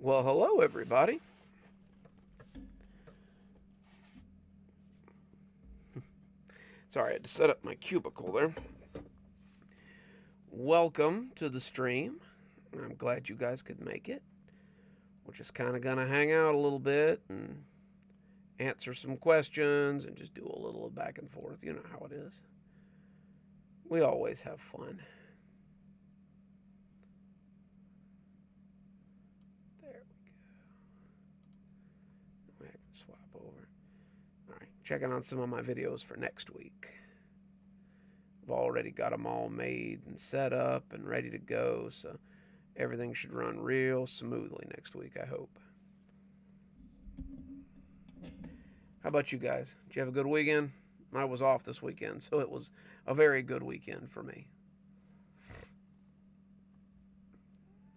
Well, hello, everybody. Sorry, I had to set up my cubicle there. Welcome to the stream. I'm glad you guys could make it. We're just kind of going to hang out a little bit and answer some questions and just do a little back and forth. You know how it is. We always have fun. There we go. I can swap over. All right, checking on some of my videos for next week. I've already got them all made and set up and ready to go, so everything should run real smoothly next week, I hope. How about you guys? Did you have a good weekend? I was off this weekend, so it was a very good weekend for me.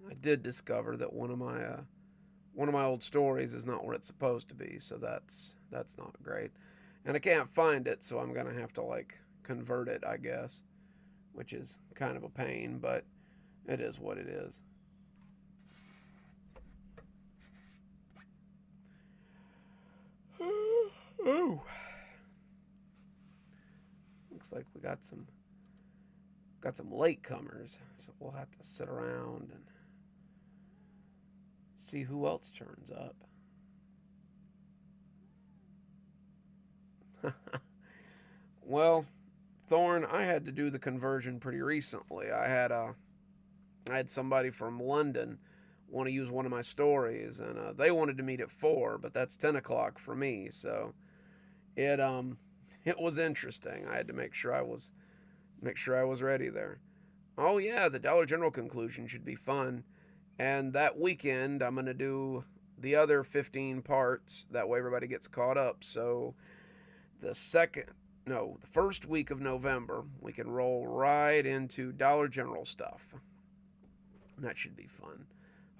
I did discover that one of my old stories is not where it's supposed to be, so that's not great. And I can't find it, so I'm gonna have to like convert it, I guess, which is kind of a pain, but it is what it is. Oh, looks like we got some latecomers, so we'll have to sit around and see who else turns up. Well, Thorn, I had to do the conversion pretty recently. I had somebody from London want to use one of my stories, and they wanted to meet at 4, but that's 10 o'clock for me. So it it was interesting. I had to make sure I was ready there. Oh yeah, the Dollar General conclusion should be fun. And that weekend, I'm gonna do the other 15 parts. That way, everybody gets caught up. So the second, no, the first week of November, we can roll right into Dollar General stuff. That should be fun.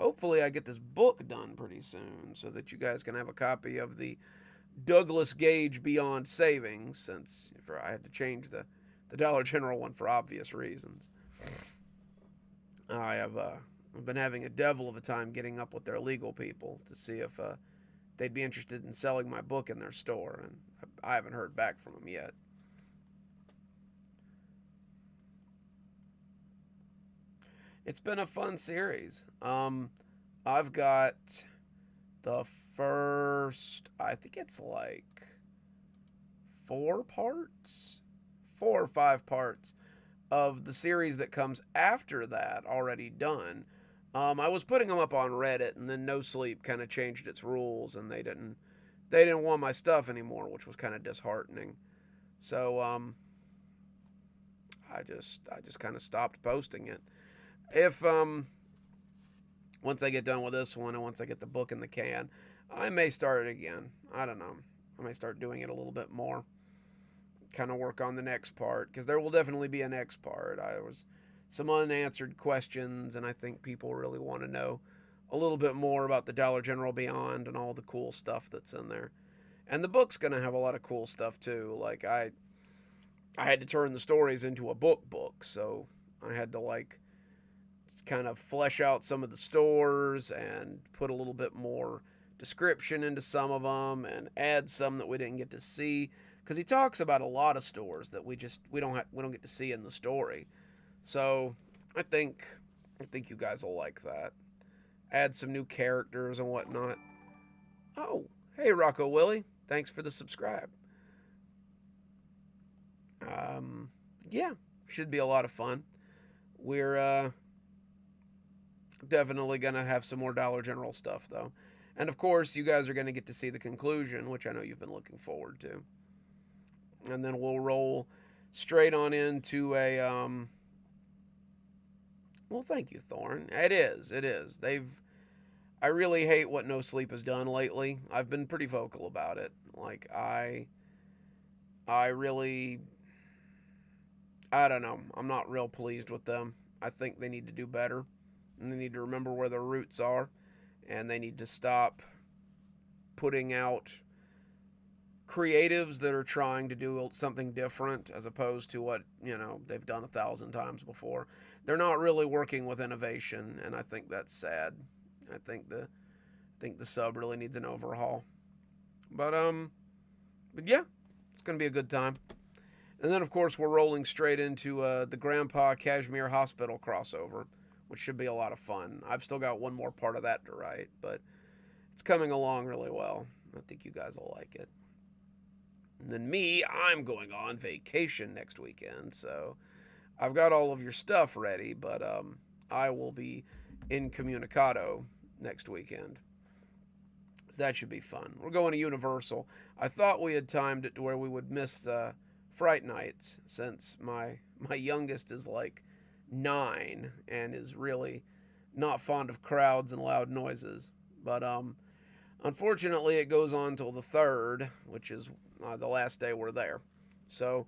Hopefully, I get this book done pretty soon so that you guys can have a copy of the Douglas Gage Beyond Savings, since I had to change the Dollar General one for obvious reasons. I've been having a devil of a time getting up with their legal people to see if they'd be interested in selling my book in their store, and I haven't heard back from them yet. It's been a fun series. I've got the first, I think it's like 4 parts, 4 or 5 parts of the series that comes after that already done. I was putting them up on Reddit, and then No Sleep kind of changed its rules, and they didn't want my stuff anymore, which was kind of disheartening. So I just kind of stopped posting it. If once I get done with this one and once I get the book in the can, I may start it again. I don't know. I may start doing it a little bit more. Kind of work on the next part because there will definitely be a next part. I was some unanswered questions, and I think people really want to know a little bit more about the Dollar General Beyond and all the cool stuff that's in there. And the book's gonna have a lot of cool stuff too. Like I had to turn the stories into a book, so I had to like kind of flesh out some of the stores and put a little bit more description into some of them and add some that we didn't get to see because he talks about a lot of stores that we don't get to see in the story. So I think I think you guys will like that. Add some new characters and whatnot. Oh, hey Rocco Willie, thanks for the subscribe. Um, yeah, should be a lot of fun. We're definitely gonna have some more Dollar General stuff though, and of course you guys are gonna get to see the conclusion, which I know you've been looking forward to. And then we'll roll straight on into a well, thank you, Thorn. It is. It is. I really hate what No Sleep has done lately. I've been pretty vocal about it. Like I really, I don't know. I'm not real pleased with them. I think they need to do better, and they need to remember where their roots are, and they need to stop putting out creatives that are trying to do something different as opposed to what they've done 1,000 times before. They're not really working with innovation, and I think that's sad. I think think the sub really needs an overhaul. But yeah, it's gonna be a good time. And then of course we're rolling straight into the Grandpa Kashmir Hospital crossover, which should be a lot of fun. I've still got one more part of that to write, but it's coming along really well. I think you guys will like it. And then me, I'm going on vacation next weekend, so I've got all of your stuff ready, but I will be incommunicado next weekend. So that should be fun. We're going to Universal. I thought we had timed it to where we would miss the Fright Nights, since my youngest is like 9 and is really not fond of crowds and loud noises. But unfortunately, it goes on till the 3rd, which is the last day we're there. So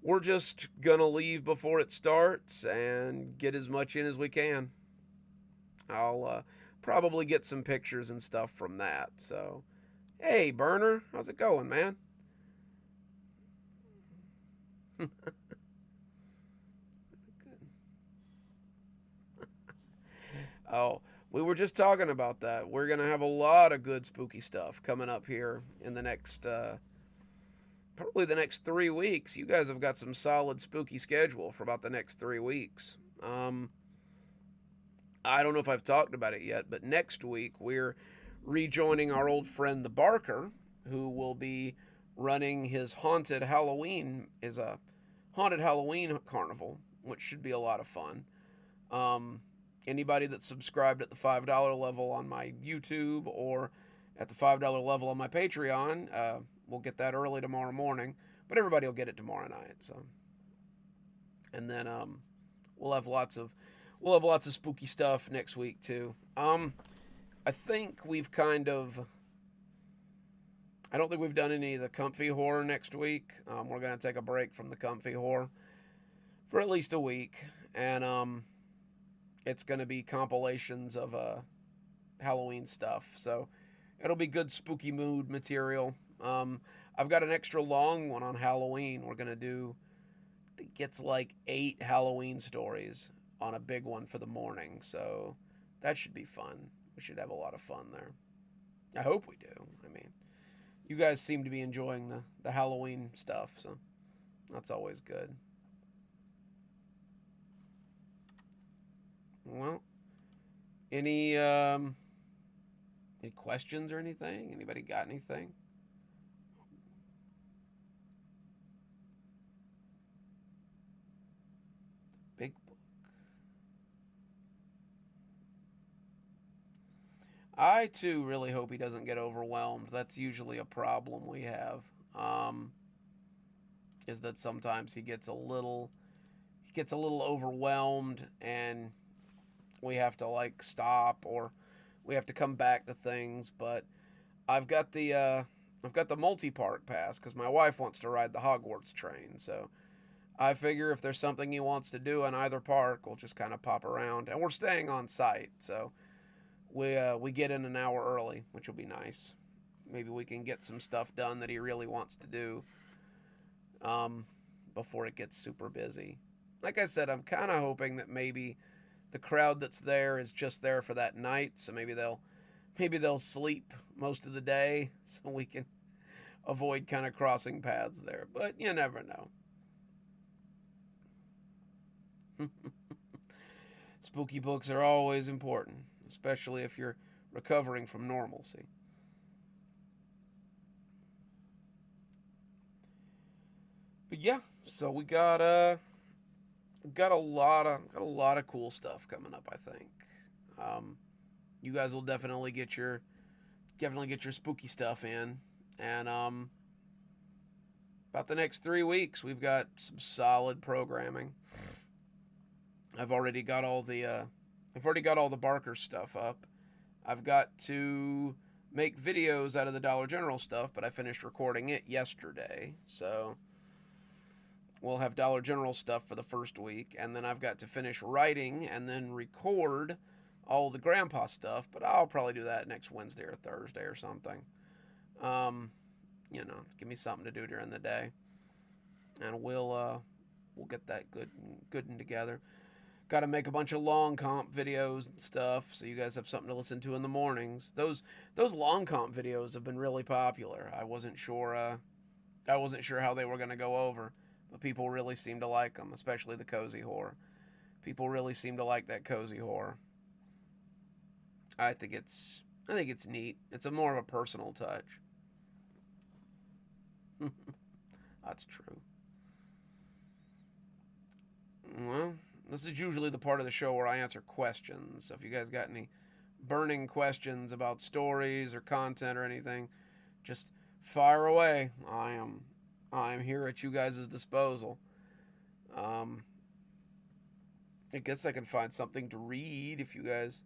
we're just gonna leave before it starts and get as much in as we can. I'll probably get some pictures and stuff from that. So, hey, Burner, how's it going, man? Oh, we were just talking about that. We're gonna have a lot of good spooky stuff coming up here in the next, probably the next 3 weeks. You guys have got some solid spooky schedule for about the next 3 weeks. I don't know if I've talked about it yet, but next week we're rejoining our old friend the Barker, who will be running his haunted Halloween carnival, which should be a lot of fun. Anybody that's subscribed at the $5 level on my YouTube or at the $5 level on my Patreon, we'll get that early tomorrow morning, but everybody will get it tomorrow night. So, and then we'll have lots of spooky stuff next week too. I think we've I don't think we've done any of the comfy horror next week. We're gonna take a break from the comfy horror for at least a week, and it's gonna be compilations of Halloween stuff. So it'll be good spooky mood material. I've got an extra long one on Halloween. We're gonna do, I think it's like 8 Halloween stories on a big one for the morning. So that should be fun. We should have a lot of fun there. I hope we do. I mean, you guys seem to be enjoying the Halloween stuff, so that's always good. Well, any questions or anything? Anybody got anything? Big book. I too really hope he doesn't get overwhelmed. That's usually a problem we have. Is that sometimes he gets a little overwhelmed, and we have to like stop, or we have to come back to things. But I've got the multi-park pass because my wife wants to ride the Hogwarts train. So I figure if there's something he wants to do in either park, we'll just kind of pop around, and we're staying on site, so we get in an hour early, which will be nice. Maybe we can get some stuff done that he really wants to do before it gets super busy. Like I said, I'm kind of hoping that maybe the crowd that's there is just there for that night, so maybe they'll sleep most of the day, so we can avoid kind of crossing paths there. But you never know. Spooky books are always important, especially if you're recovering from normalcy. But yeah, so we got a lot of cool stuff coming up, I think. You guys will definitely get your spooky stuff in, and about the next 3 weeks we've got some solid programming. I've already got all the Barker stuff up. I've got to make videos out of the Dollar General stuff, but I finished recording it yesterday. So we'll have Dollar General stuff for the first week, and then I've got to finish writing and then record all the Grandpa stuff, but I'll probably do that next Wednesday or Thursday or something. Give me something to do during the day, and we'll get that good and together. Got to make a bunch of long comp videos and stuff, so you guys have something to listen to in the mornings. Those long comp videos have been really popular. I wasn't sure how they were going to go over, but people really seem to like them, especially the cozy horror. People really seem to like that cozy horror. I think it's neat. It's a more of a personal touch. That's true. Well, this is usually the part of the show where I answer questions. So if you guys got any burning questions about stories or content or anything, just fire away. I am here at you guys' disposal. Um, I guess I can find something to read if you guys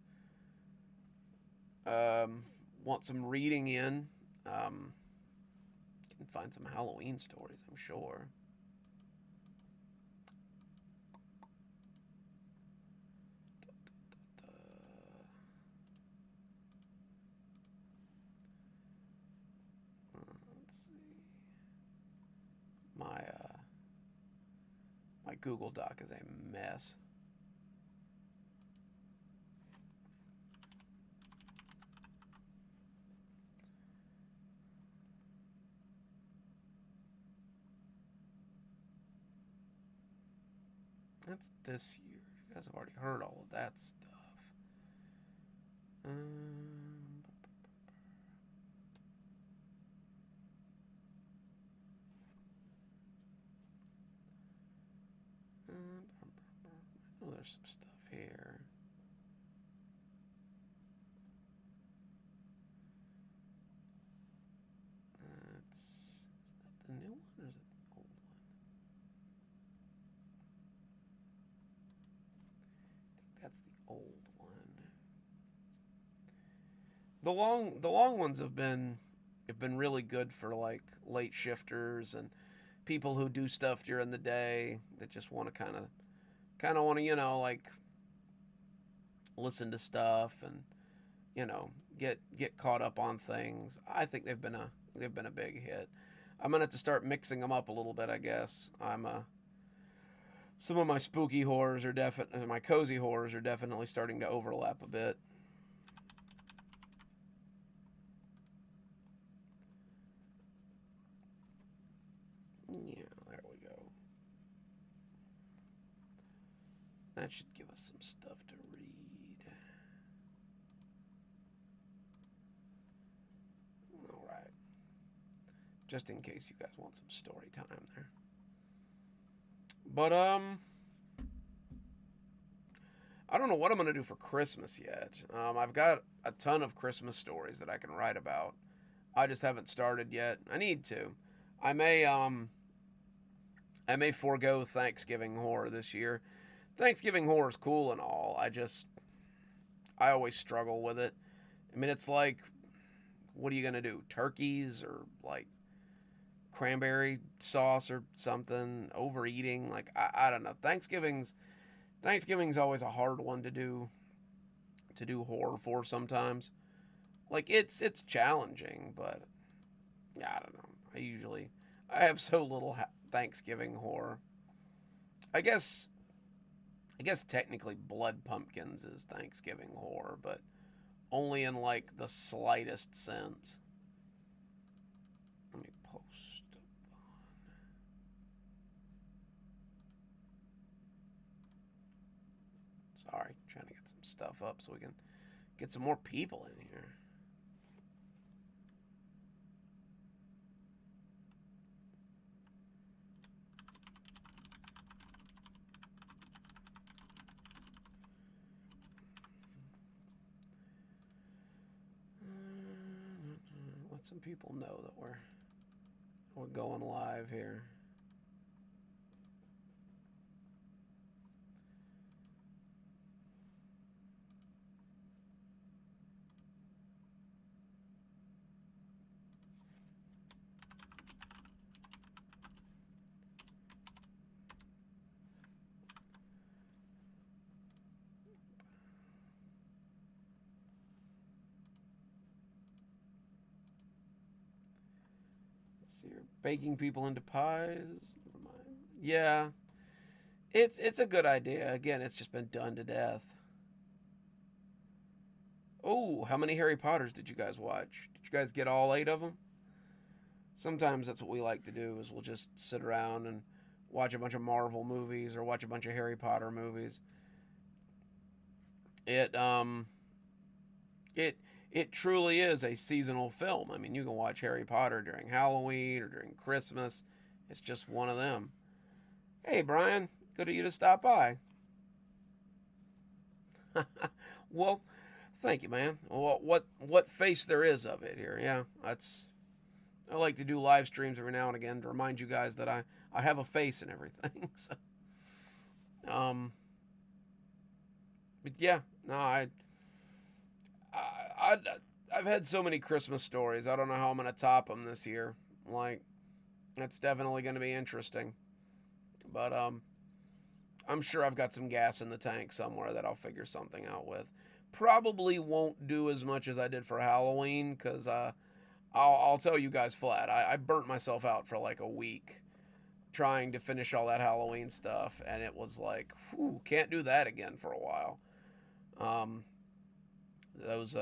want some reading in. You can find some Halloween stories, I'm sure. Let's see. My Google Doc is a mess. That's this year. You guys have already heard all of that stuff. Um, I know there's some stuff here. Is that the new one or is it the old one? I think that's the old one. The long ones have been really good for like late shifters and people who do stuff during the day that just want to kind of want to like listen to stuff and get caught up on things. I think they've been a big hit. I'm gonna have to start mixing them up a little bit, I guess. Some of my spooky horrors are definitely my cozy horrors are definitely starting to overlap a bit. Yeah, there we go. That should give us some stuff to read. All right. Just in case you guys want some story time there. But I don't know what I'm gonna do for Christmas yet. I've got a ton of Christmas stories that I can write about. I just haven't started yet. I need to. I may I may forego Thanksgiving horror this year. Thanksgiving horror is cool and all. I always struggle with it. I mean, it's like, what are you gonna do? Turkeys or like cranberry sauce or something? Overeating? Like I don't know. Thanksgiving's always a hard one to do horror for sometimes. Like it's challenging, but yeah, I don't know. I have so little Thanksgiving horror. I guess I guess technically Blood Pumpkins is Thanksgiving horror, but only in like the slightest sense. Let me post. Sorry, trying to get some stuff up so we can get some more people in here. Let some people know that we're going live here. Let's see here. Baking people into pies. Never mind. Yeah, It's a good idea. Again, it's just been done to death. Oh, how many Harry Potters did you guys watch? Did you guys get all 8 of them? Sometimes that's what we like to do is we'll just sit around and watch a bunch of Marvel movies or watch a bunch of Harry Potter movies. It it it truly is a seasonal film. I mean, you can watch Harry Potter during Halloween or during Christmas. It's just one of them. Hey, Brian, good of you to stop by. Well, thank you, man. Well, what face there is of it here? Yeah, that's. I like to do live streams every now and again to remind you guys that I have a face and everything. So, um, but yeah, no, I I've had so many Christmas stories. I don't know how I'm gonna top them this year. Like, that's definitely going to be interesting. But I'm sure I've got some gas in the tank somewhere that I'll figure something out with. Probably won't do as much as I did for Halloween because I'll tell you guys flat. I burnt myself out for like a week trying to finish all that Halloween stuff, and it was like, whew, can't do that again for a while. Um, those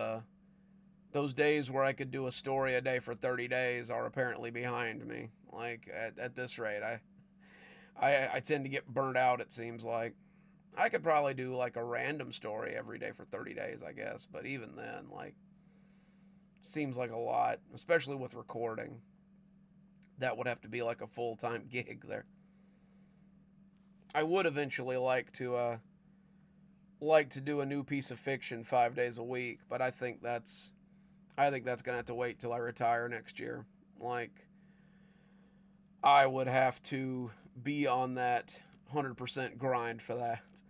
those days where I could do a story a day for 30 days are apparently behind me. Like at this rate, I tend to get burnt out. It seems like I could probably do like a random story every day for 30 days, I guess. But even then, like, seems like a lot, especially with recording. That would have to be like a full time gig there. I would eventually like to do a new piece of fiction 5 days a week, but I think that's gonna have to wait till I retire next year. Like, I would have to be on that 100% grind for that.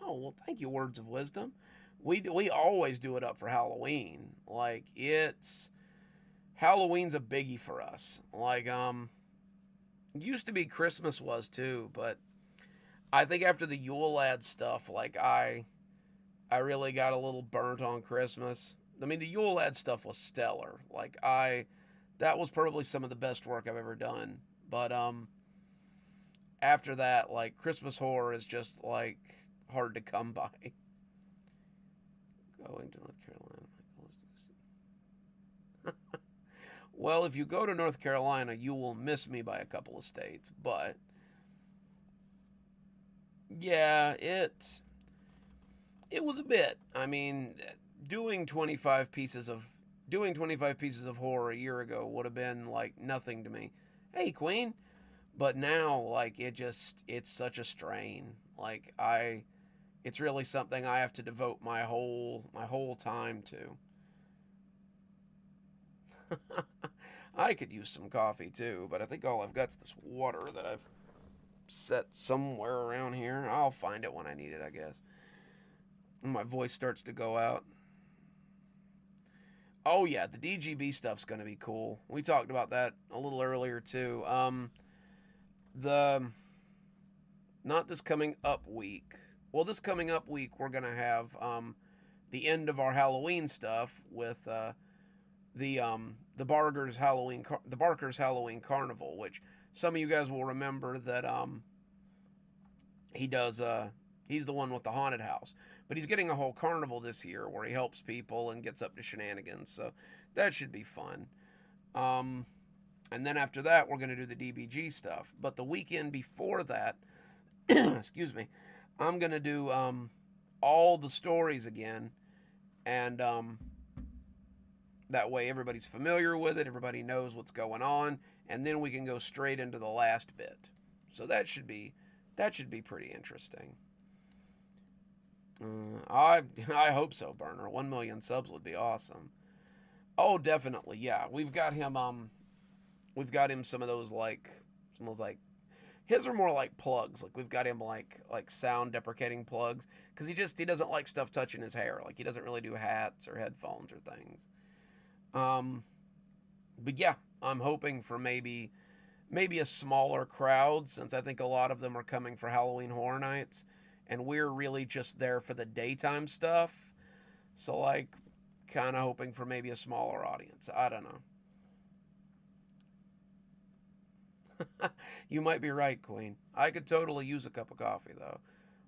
Oh, well, thank you, Words of Wisdom. We always do it up for Halloween. Like, it's Halloween's a biggie for us. Like, used to be Christmas was too, but I think after the Yule Lad stuff, like I really got a little burnt on Christmas. I mean, the Yule Lad stuff was stellar. Like, that was probably some of the best work I've ever done. But after that, like, Christmas horror is just like hard to come by. Going to North Carolina. Well, if you go to North Carolina, you will miss me by a couple of states. But yeah, it was a bit. I mean, doing 25 pieces of doing 25 pieces of horror a year ago would have been like nothing to me. Hey, Queen. But now, like, it's such a strain. Like, it's really something I have to devote my whole time to. I could use some coffee too, but I think all I've got is this water that I've set somewhere around here. I'll find it when I need it, I guess. When my voice starts to go out. Oh yeah, the DGB stuff's gonna be cool. We talked about that a little earlier too. The not this coming up week. Well, this coming up week we're gonna have the end of our Halloween stuff with the Barker's Halloween Carnival, which some of you guys will remember that he does he's the one with the haunted house. But he's getting a whole carnival this year where he helps people and gets up to shenanigans. So that should be fun. Um, and then after that, we're going to do the DBG stuff. But the weekend before that, excuse me, I'm going to do all the stories again. And that way everybody's familiar with it, everybody knows what's going on, and then we can go straight into the last bit. So that should be pretty interesting. I hope so, Burner. 1 million subs would be awesome. Oh, definitely, yeah. We've got him some of those like his are more like plugs. Like we've got him like sound deprecating plugs because he doesn't like stuff touching his hair. Like he doesn't really do hats or headphones or things. Um, but yeah, I'm hoping for maybe a smaller crowd since I think a lot of them are coming for Halloween Horror Nights, and we're really just there for the daytime stuff. So like, kind of hoping for maybe a smaller audience. I don't know. You might be right, Queen. I could totally use a cup of coffee, though.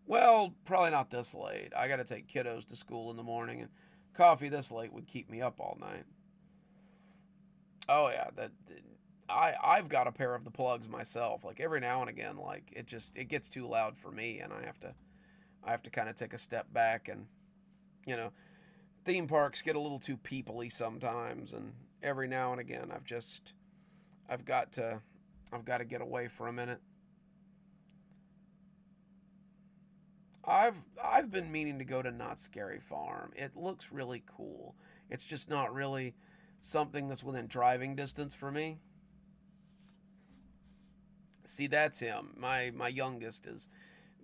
Well, probably not this late. I got to take kiddos to school in the morning, and coffee this late would keep me up all night. Oh yeah, I've got a pair of the plugs myself. Like every now and again, like it gets too loud for me, and I have to kind of take a step back, and you know, theme parks get a little too peoply sometimes, and every now and again, I've got to I've got to get away for a minute. I've been meaning to go to Not Scary Farm. It looks really cool. It's just not really something that's within driving distance for me. See, that's him. My youngest is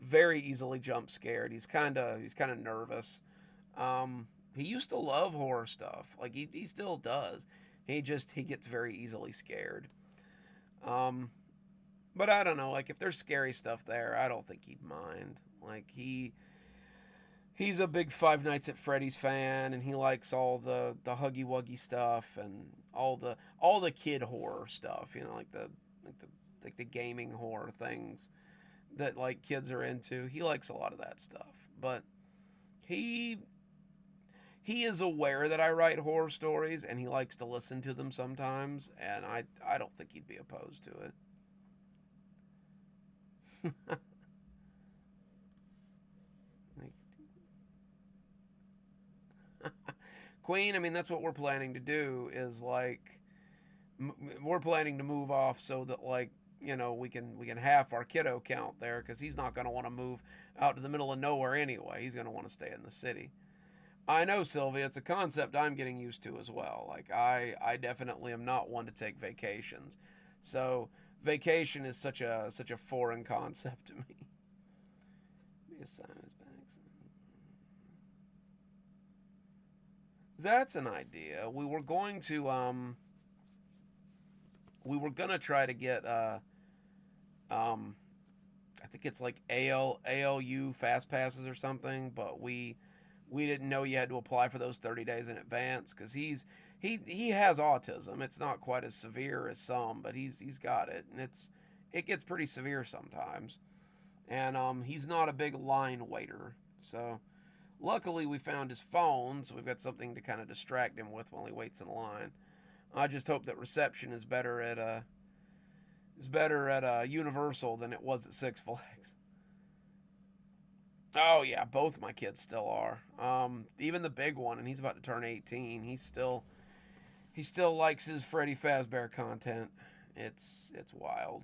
very easily jump scared. He's kind of nervous. He used to love horror stuff. Like he still does. He gets very easily scared. Um, but I don't know. Like if there's scary stuff there, I don't think he'd mind. Like he's a big Five Nights at Freddy's fan, and he likes all the huggy wuggy stuff and all the kid horror stuff. Like the like the gaming horror things that like kids are into. He likes a lot of that stuff, but he he is aware that I write horror stories, and he likes to listen to them sometimes. And I don't think he'd be opposed to it. Queen, I mean, that's what we're planning to do. Is like we're planning to move off so that like we can half our kiddo count there because he's not going to want to move out to the middle of nowhere anyway. He's going to want to stay in the city. I know, Sylvia. It's a concept I'm getting used to as well. Like I definitely am not one to take vacations, so vacation is such a foreign concept to me. That's an idea. We were gonna try to get um I think it's like ALU fast passes or something, but we didn't know you had to apply for those 30 days in advance because he has autism. It's not quite as severe as some, but he's got it, and it gets pretty severe sometimes. And he's not a big line waiter, so luckily we found his phone, so we've got something to kind of distract him with while he waits in line. I just hope that reception is better at Universal than it was at Six Flags. Oh yeah, both my kids still are. Even the big one, and he's about to turn 18. He still likes his Freddy Fazbear content. It's wild.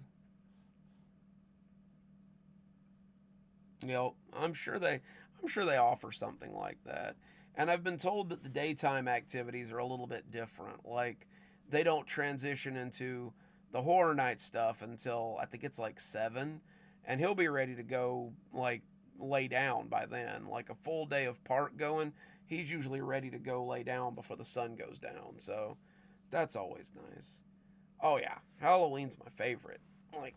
I'm sure they offer something like that. And I've been told that the daytime activities are a little bit different. Like they don't transition into the horror night stuff until I think it's like 7, and he'll be ready to go like lay down by then. Like a full day of park going, he's usually ready to go lay down before the sun goes down. So that's always nice. Oh yeah, Halloween's my favorite. Like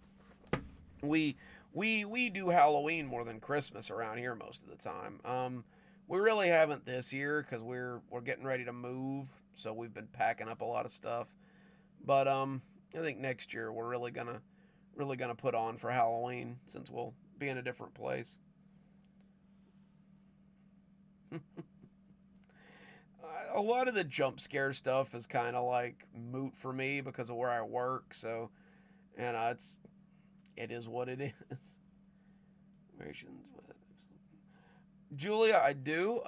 we we do Halloween more than Christmas around here most of the time. We really haven't this year because we're getting ready to move, so we've been packing up a lot of stuff. But I think next year we're really gonna put on for Halloween since we'll be in a different place. A lot of the jump scare stuff is kind of like moot for me because of where I work. So, and it is what it is. Julia, I do.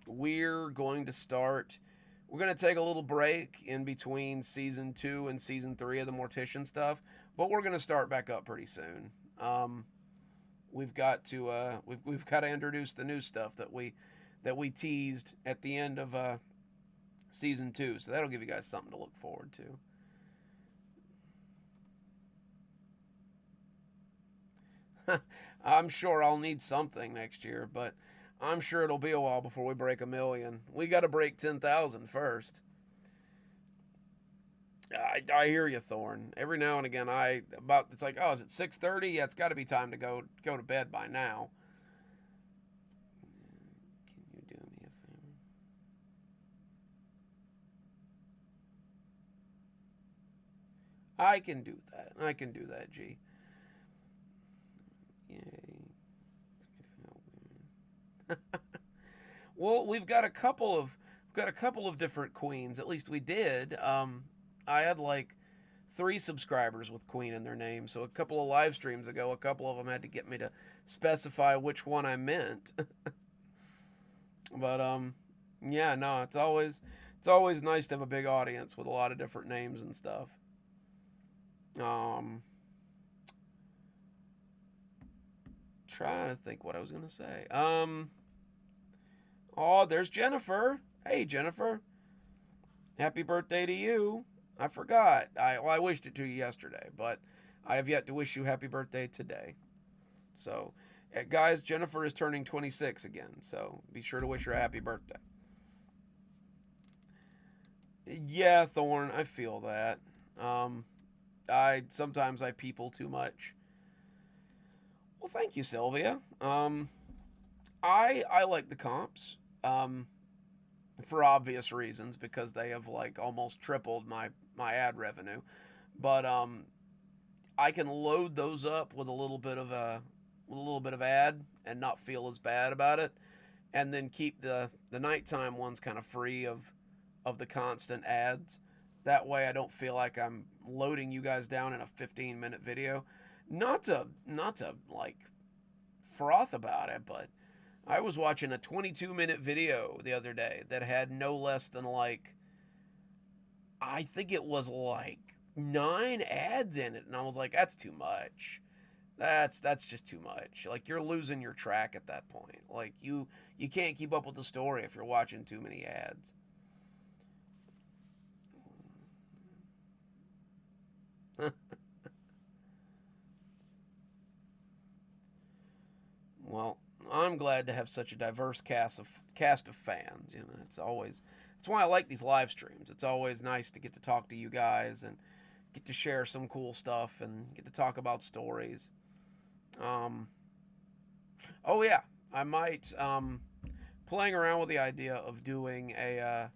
We're going to start. We're going to take a little break in between season 2 and season 3 of the Mortician stuff, but we're going to start back up pretty soon. Um, we've got to introduce the new stuff that we teased at the end of season 2, so that'll give you guys something to look forward to. I'm sure I'll need something next year, but I'm sure it'll be a while before we break 1 million. We got to break 10,000 first. I hear you, Thorn. Every now and again, it's like, oh, is it 6:30? Yeah, it's got to be time to go to bed by now. Can you do me a favor? I can do that. I can do that, G. Yay. Well, we've got a couple of different queens. At least we did. I had like 3 subscribers with Queen in their name. So a couple of live streams ago, a couple of them had to get me to specify which one I meant. But yeah, no, it's always nice to have a big audience with a lot of different names and stuff. Um, Trying to think what I was gonna say. Oh, there's Jennifer. Hey, Jennifer. Happy birthday to you. I forgot. I wished it to you yesterday, but I have yet to wish you happy birthday today. So, guys, Jennifer is turning 26 again, so be sure to wish her a happy birthday. Yeah, Thorn, I feel that. Um, I sometimes I people too much. Well, thank you, Sylvia. I like the comps. For obvious reasons because they have like almost tripled my ad revenue. But I can load those up with a little bit of ad and not feel as bad about it, and then keep the nighttime ones kind of free of the constant ads. That way, I don't feel like I'm loading you guys down in a 15-minute video. Not to like froth about it, but I was watching a 22-minute video the other day that had no less than like, I think it was like 9 ads in it, and I was like, that's too much. That's just too much. Like you're losing your track at that point. Like you can't keep up with the story if you're watching too many ads. Well, I'm glad to have such a diverse cast of fans. That's why I like these live streams. It's always nice to get to talk to you guys and get to share some cool stuff and get to talk about stories. Um, oh yeah, I might playing around with the idea of doing a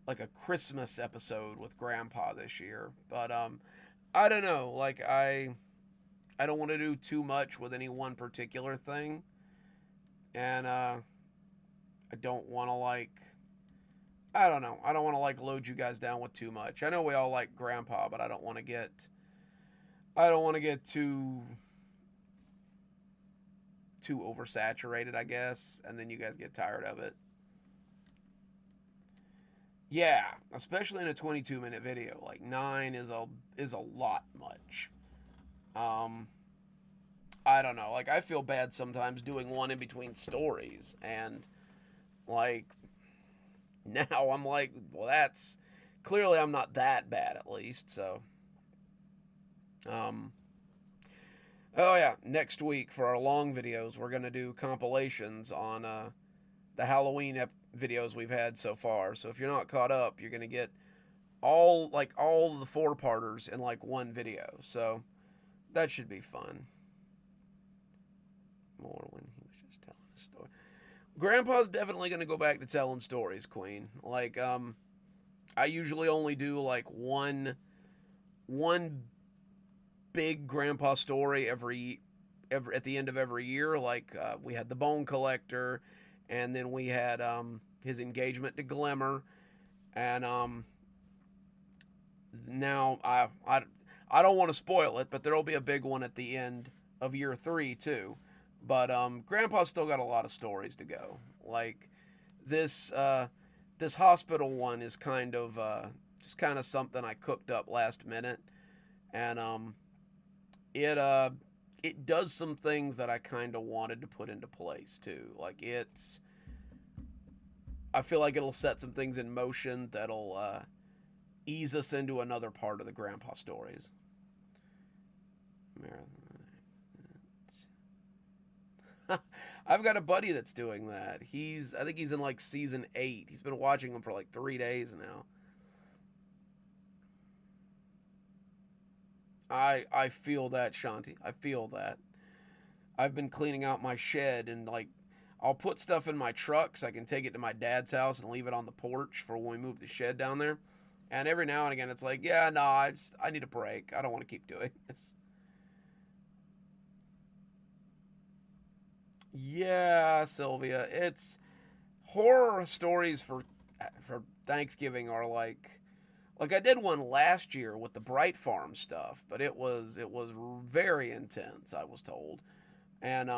like a Christmas episode with Grandpa this year, but I don't know. Like I don't want to do too much with any one particular thing, and I don't want to like I don't know. I don't want to like load you guys down with too much. I know we all like Grandpa, but I don't want to get too oversaturated, I guess, and then you guys get tired of it. Yeah, especially in a 22-minute video. Like 9 is a lot much. Um I don't know. Like I feel bad sometimes doing one in between stories, and like now I'm like, well, that's clearly I'm not that bad at least. So, um, oh yeah, next week for our long videos, we're gonna do compilations on the Halloween videos we've had so far. So if you're not caught up, you're gonna get all the 4-parters in like one video. So that should be fun. More when he was just telling a story. Grandpa's definitely gonna go back to telling stories, Queen. Like I usually only do like one big grandpa story every at the end of every year. Like we had the Bone Collector, and then we had his engagement to Glimmer, and now I don't want to spoil it, but there'll be a big one at the end of year 3 too. But Grandpa's still got a lot of stories to go. Like this this hospital one is kind of just kind of something I cooked up last minute, and it it does some things that I kind of wanted to put into place too. Like I feel like it'll set some things in motion that'll ease us into another part of the Grandpa stories. I've got a buddy that's doing that. I think he's in like season 8. He's been watching them for like 3 days now. I feel that, Shanti. I feel that. I've been cleaning out my shed, and like I'll put stuff in my truck so I can take it to my dad's house and leave it on the porch for when we move the shed down there. And every now and again, it's like, yeah, no, I need a break. I don't want to keep doing this. Yeah, Sylvia, it's horror stories for Thanksgiving are like I did one last year with the Bright Farm stuff, but it was very intense, I was told. And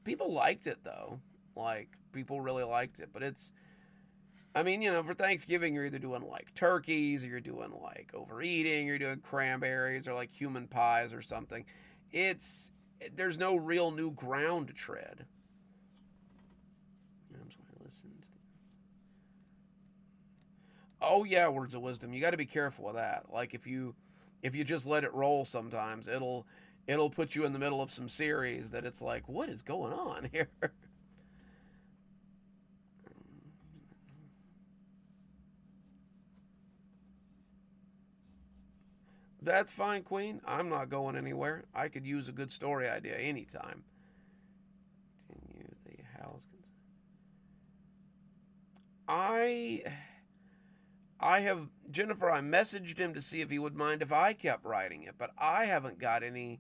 people liked it though. Like people really liked it, but it's I mean, for Thanksgiving you're either doing like turkeys or you're doing like overeating, or you're doing cranberries or like human pies or something. It's there's no real new ground to tread. I'm just going to listen to Oh yeah, words of wisdom. You got to be careful with that. Like if you just let it roll sometimes, it'll put you in the middle of some series that it's like, what is going on here? That's fine, Queen. I'm not going anywhere. I could use a good story idea anytime. Continue the house. I I have Jennifer. I messaged him to see if he would mind if I kept writing it, but I haven't got any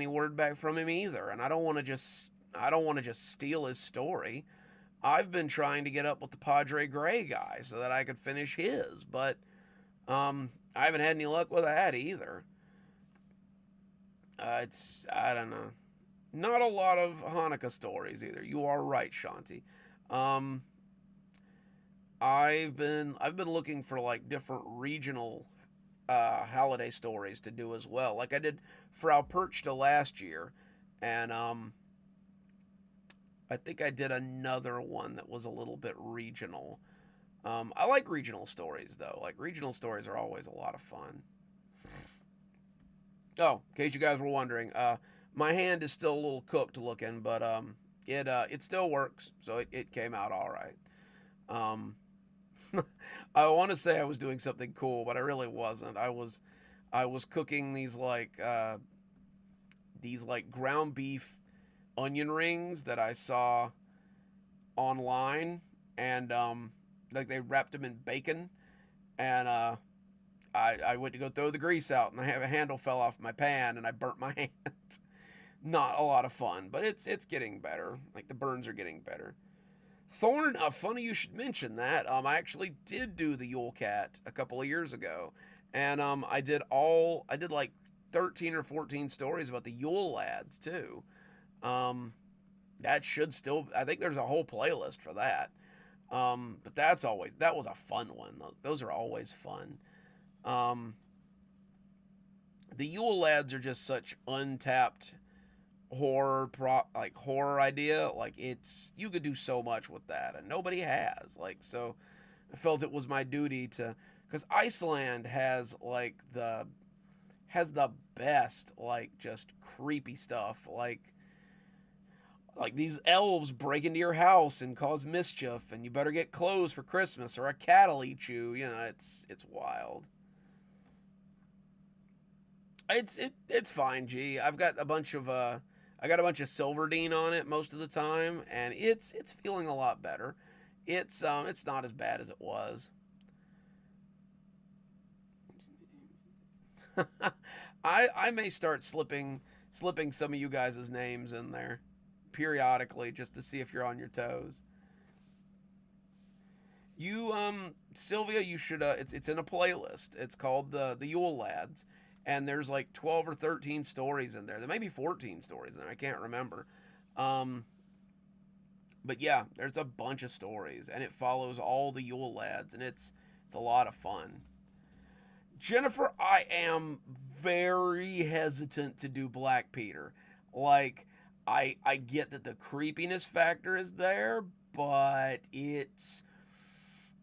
word back from him either, and I don't want to just steal his story. I've been trying to get up with the Padre Gray guy so that I could finish his, but I haven't had any luck with that either. It's I don't know. Not a lot of Hanukkah stories either. You are right, Shanti. Um, I've been looking for like different regional holiday stories to do as well. Like I did Frau Perchta last year, and I think I did another one that was a little bit regional. I like regional stories though. Like regional stories are always a lot of fun. Oh, in case you guys were wondering, my hand is still a little cooked looking, but it still works, so it came out all right. Um, I want to say I was doing something cool, but I really wasn't. I was cooking these like ground beef onion rings that I saw online, and like they wrapped them in bacon, and I went to go throw the grease out, and I have a handle fell off my pan, and I burnt my hand. Not a lot of fun, but it's getting better. Like the burns are getting better. Thorn, funny you should mention that. I actually did do the Yule Cat a couple of years ago, and I did like 13 or 14 stories about the Yule Lads too. Um, that should still, I think there's a whole playlist for that. But that was a fun one. Those are always fun. Um, the Yule Lads are just such untapped horror idea. Like it's you could do so much with that, and nobody has. Like so, I felt it was my duty to, because Iceland has the best like just creepy stuff. Like these elves break into your house and cause mischief, and you better get clothes for Christmas or a cat'll eat you. It's wild. It's fine, G. I got a bunch of Silverdine on it most of the time, and it's feeling a lot better. It's not as bad as it was. I may start slipping some of you guys' names in there periodically just to see if you're on your toes. You Sylvia, you should it's in a playlist. It's called the Yule Lads, and there's like 12 or 13 stories in there. There may be 14 stories in there. I can't remember. Um but yeah, there's a bunch of stories, and it follows all the Yule Lads, and it's a lot of fun. Jennifer, I am very hesitant to do Black Peter. Like I get that the creepiness factor is there, but it's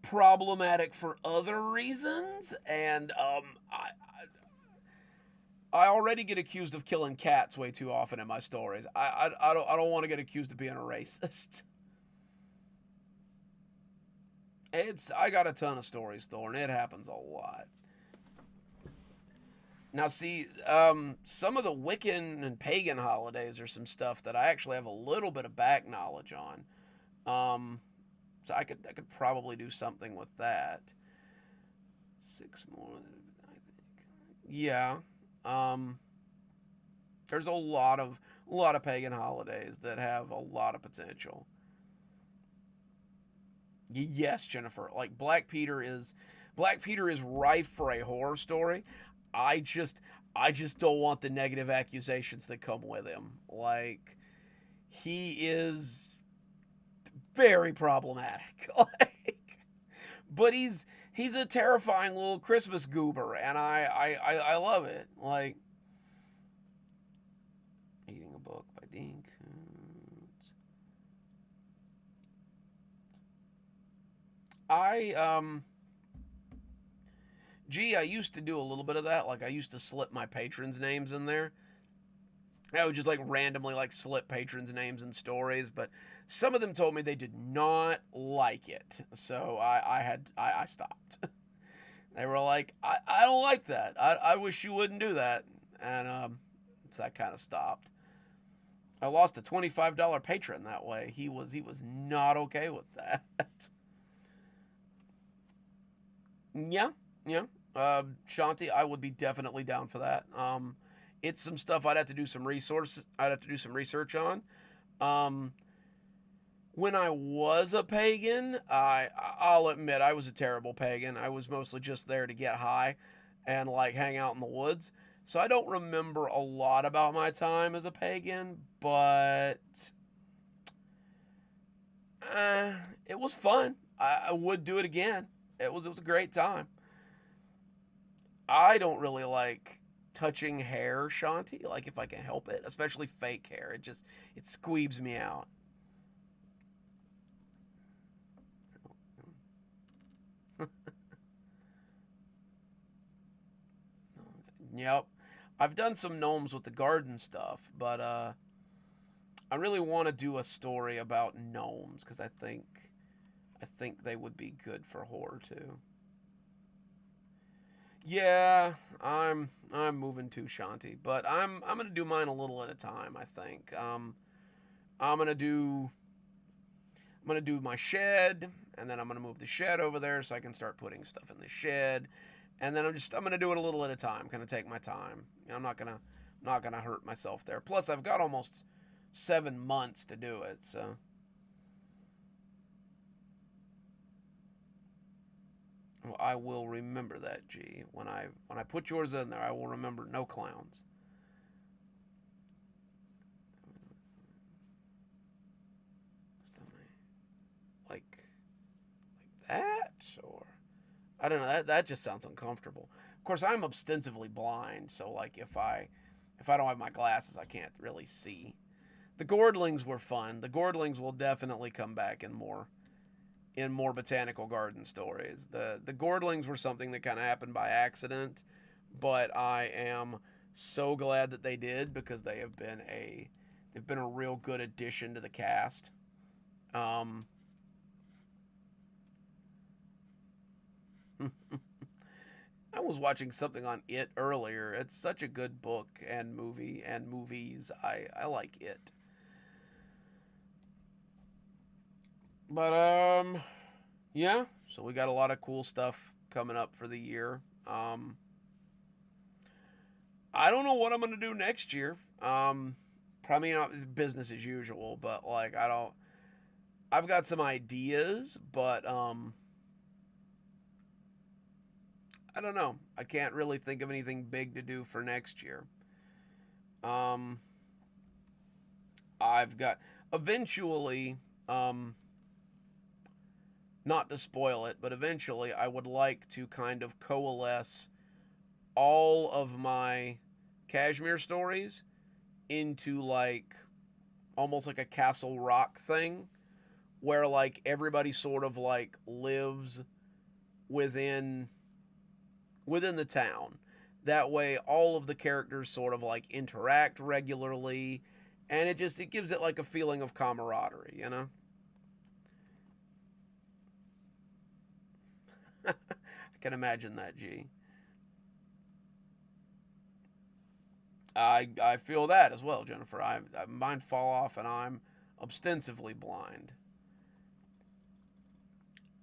problematic for other reasons, and I already get accused of killing cats way too often in my stories. I don't want to get accused of being a racist. It's I got a ton of stories, Thorn. It happens a lot. Now, see, some of the Wiccan and pagan holidays are some stuff that I actually have a little bit of back knowledge on. So I could probably do something with that. 6 more, I think. Yeah. Um, there's a lot of pagan holidays that have a lot of potential. Yes, Jennifer. Like Black Peter is rife for a horror story. I just I just don't want the negative accusations that come with him. Like he is very problematic. Like, but he's a terrifying little Christmas goober, and I love it. Like eating a book by Dean Koontz. I Gee, I used to do a little bit of that. Like I used to slip my patrons' names in there. I would just like randomly like slip patrons' names in stories, but some of them told me they did not like it, so I stopped. They were like, I don't like that. I wish you wouldn't do that, and so I kind of stopped. I lost a $25 patron that way. He was not okay with that. Yeah, yeah. Shanti, I would be definitely down for that. It's some stuff I'd have to do some resource. I'd have to do some research on. Um, when I was a pagan, I'll admit I was a terrible pagan. I was mostly just there to get high and like hang out in the woods. So I don't remember a lot about my time as a pagan, but it was fun. I would do it again. It was a great time. I don't really like touching hair, Shanti. Like if I can help it, especially fake hair. It squeebs me out. Yep. I've done some gnomes with the garden stuff, but I really want to do a story about gnomes because I think they would be good for horror too. Yeah, I'm moving to Shanti, but I'm gonna do mine a little at a time. I think. I'm gonna do I'm gonna do my shed, and then I'm gonna move the shed over there so I can start putting stuff in the shed, and then I'm gonna do it a little at a time. Kind of take my time. I'm not gonna hurt myself there. Plus, I've got almost 7 months to do it, so well, I will remember that. G. When I put yours in there, I will remember no clowns. Like that, or I don't know. That just sounds uncomfortable. Of course, I'm ostensibly blind, so like if I don't have my glasses, I can't really see. The Gordlings were fun. The Gordlings will definitely come back in more botanical garden stories. The Gordlings were something that kind of happened by accident, but I am so glad that they did because they've been a real good addition to the cast. Um, I was watching something on It earlier. It's such a good book and movie and movies. I like It. But yeah, so we got a lot of cool stuff coming up for the year. I don't know what I'm gonna do next year. Probably not business as usual, but like I don't. I've got some ideas, but I don't know. I can't really think of anything big to do for next year. Um, I've got eventually. Not to spoil it, but eventually I would like to kind of coalesce all of my Kashmir stories into like almost like a Castle Rock thing where like everybody sort of like lives within within the town. That way all of the characters sort of like interact regularly and it gives it like a feeling of camaraderie, you know? I can imagine that, G. I feel that as well, Jennifer. Mine fall off and I'm ostensibly blind.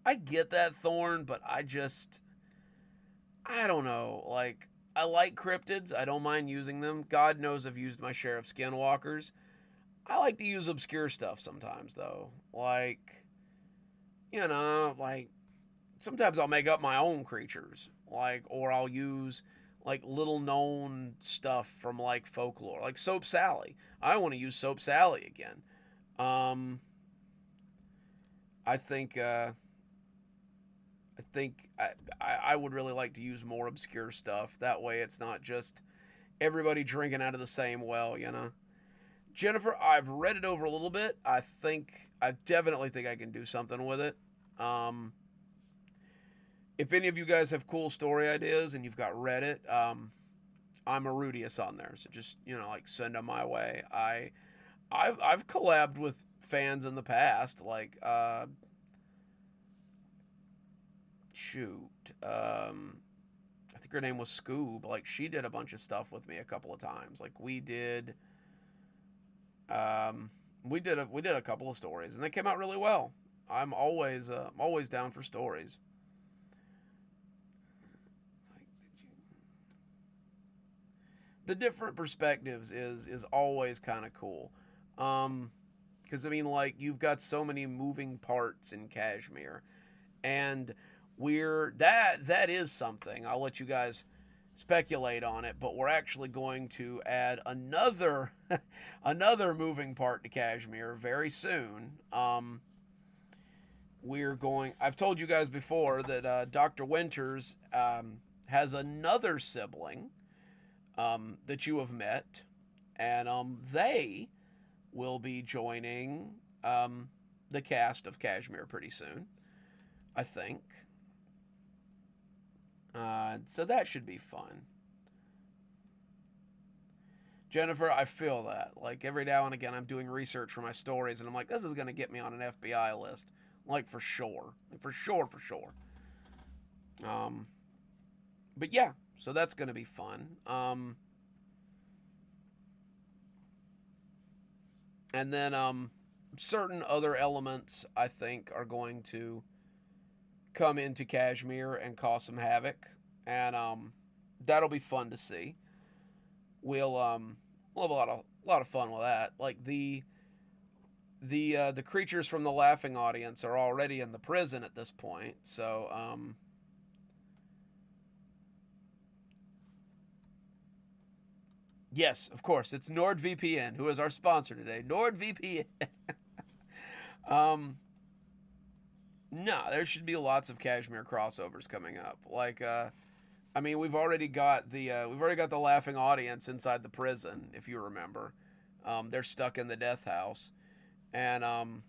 I get that, Thorn, but I just I don't know. Like, I like cryptids. I don't mind using them. God knows I've used my share of skinwalkers. I like to use obscure stuff sometimes, though. Like, like sometimes I'll make up my own creatures. Like, or I'll use like little known stuff from like folklore, like Soap Sally. I want to use Soap Sally again. Um, I think I think I would really like to use more obscure stuff. That way, it's not just everybody drinking out of the same well. Jennifer, I've read it over a little bit. I definitely think I can do something with it. Um, if any of you guys have cool story ideas and you've got Reddit, I'm a Rudius on there. So just like send them my way. I've collabed with fans in the past, like shoot, I think her name was Scoob. Like she did a bunch of stuff with me a couple of times. Like um, we did a couple of stories and they came out really well. I'm always down for stories. Like, the different perspectives is always kind of cool. Um, because I mean, like you've got so many moving parts in Kashmir, and that is something. I'll let you guys speculate on it, but we're actually going to add another another moving part to Kashmir very soon. We're going. I've told you guys before that Dr. Winters has another sibling that you have met, and they will be joining the cast of Kashmir pretty soon, I think. So that should be fun. Jennifer, I feel that. Like every now and again, I'm doing research for my stories, and I'm like, this is going to get me on an FBI list. Like for sure. Like for sure, for sure. Um, but yeah, so that's going to be fun. And then certain other elements, I think, are going to come into Kashmir and cause some havoc. And that'll be fun to see. We'll have a lot of fun with that. Like the creatures from the laughing audience are already in the prison at this point. So yes, of course, it's NordVPN who is our sponsor today. NordVPN. um no, there should be lots of Kashmir crossovers coming up. Like I mean, we've already got the laughing audience inside the prison, if you remember. They're stuck in the death house, and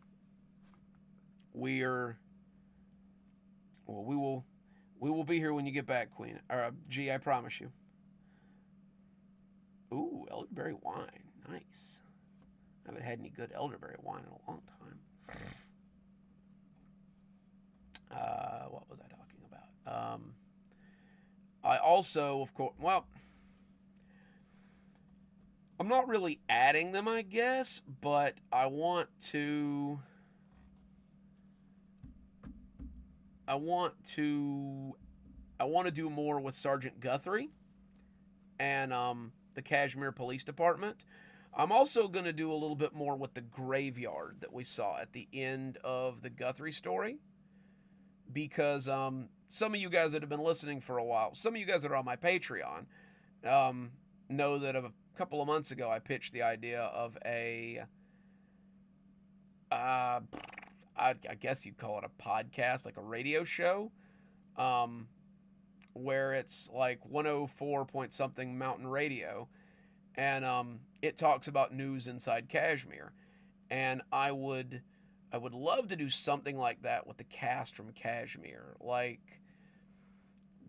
we're well, we will be here when you get back, Queen. Or G, I promise you. Ooh, elderberry wine, nice. I haven't had any good elderberry wine in a long time. What was I talking about? I also, of course, well, I'm not really adding them, I guess, but I want to, I want to do more with Sergeant Guthrie and the Kashmir Police Department. I'm also going to do a little bit more with the graveyard that we saw at the end of the Guthrie story because some of you guys that have been listening for a while, some of you guys that are on my Patreon, um, know that a couple of months ago I pitched the idea of uh, I guess you'd call it a podcast, like a radio show, um, where it's like 104 point something mountain radio, and it talks about news inside Kashmir, and I would love to do something like that with the cast from Kashmir, like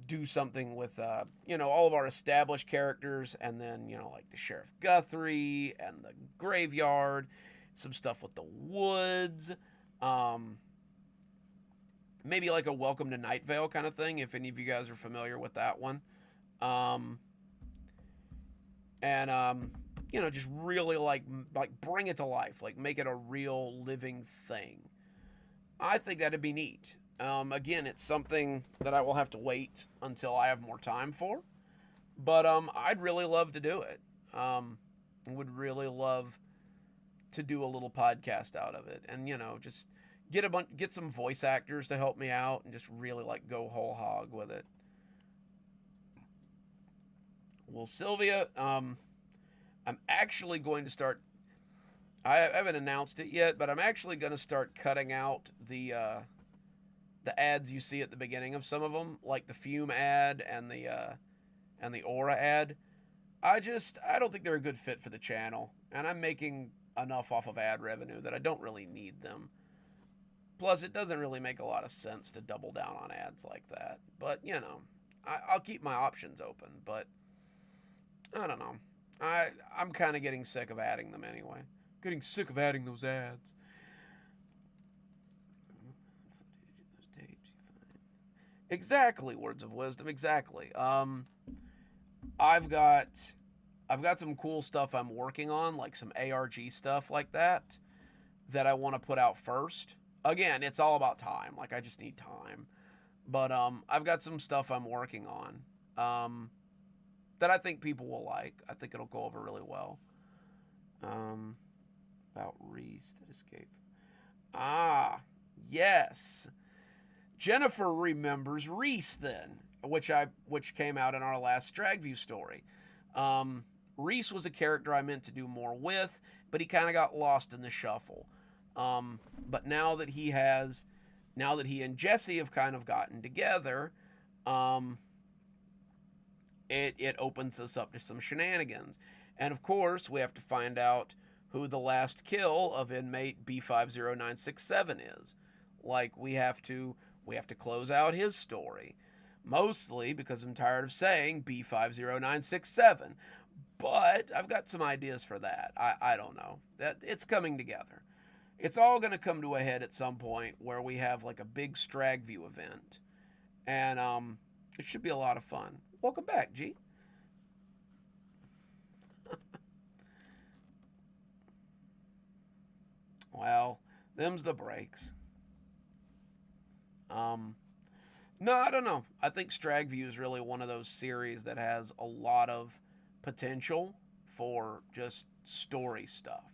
do something with all of our established characters, and then like the Sheriff Guthrie and the graveyard, some stuff with the woods, um, maybe like a Welcome to Night Vale kind of thing, if any of you guys are familiar with that one, um, and just really like bring it to life, like make it a real living thing. I think that'd be neat. Again, it's something that I will have to wait until I have more time for. But I'd really love to do it. Would really love to do a little podcast out of it, and just get some voice actors to help me out, and just really like go whole hog with it. Well, Sylvia, I'm actually going to start. I haven't announced it yet, but I'm actually going to start cutting out the ads you see at the beginning of some of them, like the Fume ad and the Aura ad. I don't think they're a good fit for the channel, and I'm making enough off of ad revenue that I don't really need them. Plus, it doesn't really make a lot of sense to double down on ads like that. But I'll keep my options open. But I don't know. I'm kind of getting sick of adding them anyway. Getting sick of adding those ads. Exactly, words of wisdom. Exactly. I've got I've got some cool stuff I'm working on, like some ARG stuff like that I want to put out first. Again, it's all about time. Like I just need time. But I've got some stuff I'm working on that I think people will like. I think it'll go over really well. About Reese that escaped. Ah, yes. Jennifer remembers Reese then, which came out in our last Dragview story. Reese was a character I meant to do more with, but he kind of got lost in the shuffle. But now that he and Jesse have kind of gotten together, it opens us up to some shenanigans. And of course, we have to find out who the last kill of inmate B50967 is. Like we have to close out his story. Mostly because I'm tired of saying B50967. But I've got some ideas for that. I don't know. That it's coming together. It's all going to come to a head at some point where we have like a big Stragview event. And it should be a lot of fun. Welcome back, G. Well, them's the breaks. No, I don't know. I think Stragview is really one of those series that has a lot of potential for just story stuff.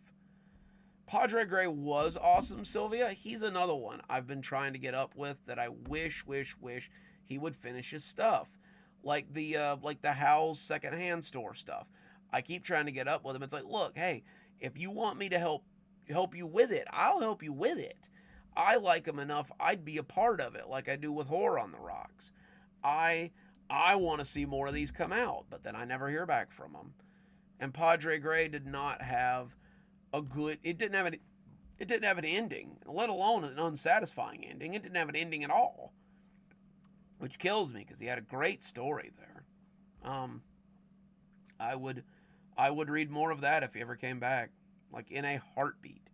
Padre Gray was awesome, Sylvia. He's another one I've been trying to get up with that I wish he would finish his stuff. Like the Howl's secondhand store stuff. I keep trying to get up with him. It's like, look, hey, if you want me to help you with it, I'll help you with it. I like him enough, I'd be a part of it, like I do with Horror on the Rocks. I want to see more of these come out, but then I never hear back from him. And Padre Gray did not have a good. It didn't have an ending, let alone an unsatisfying ending. It didn't have an ending at all, which kills me because he had a great story there. I would read more of that if he ever came back, like in a heartbeat.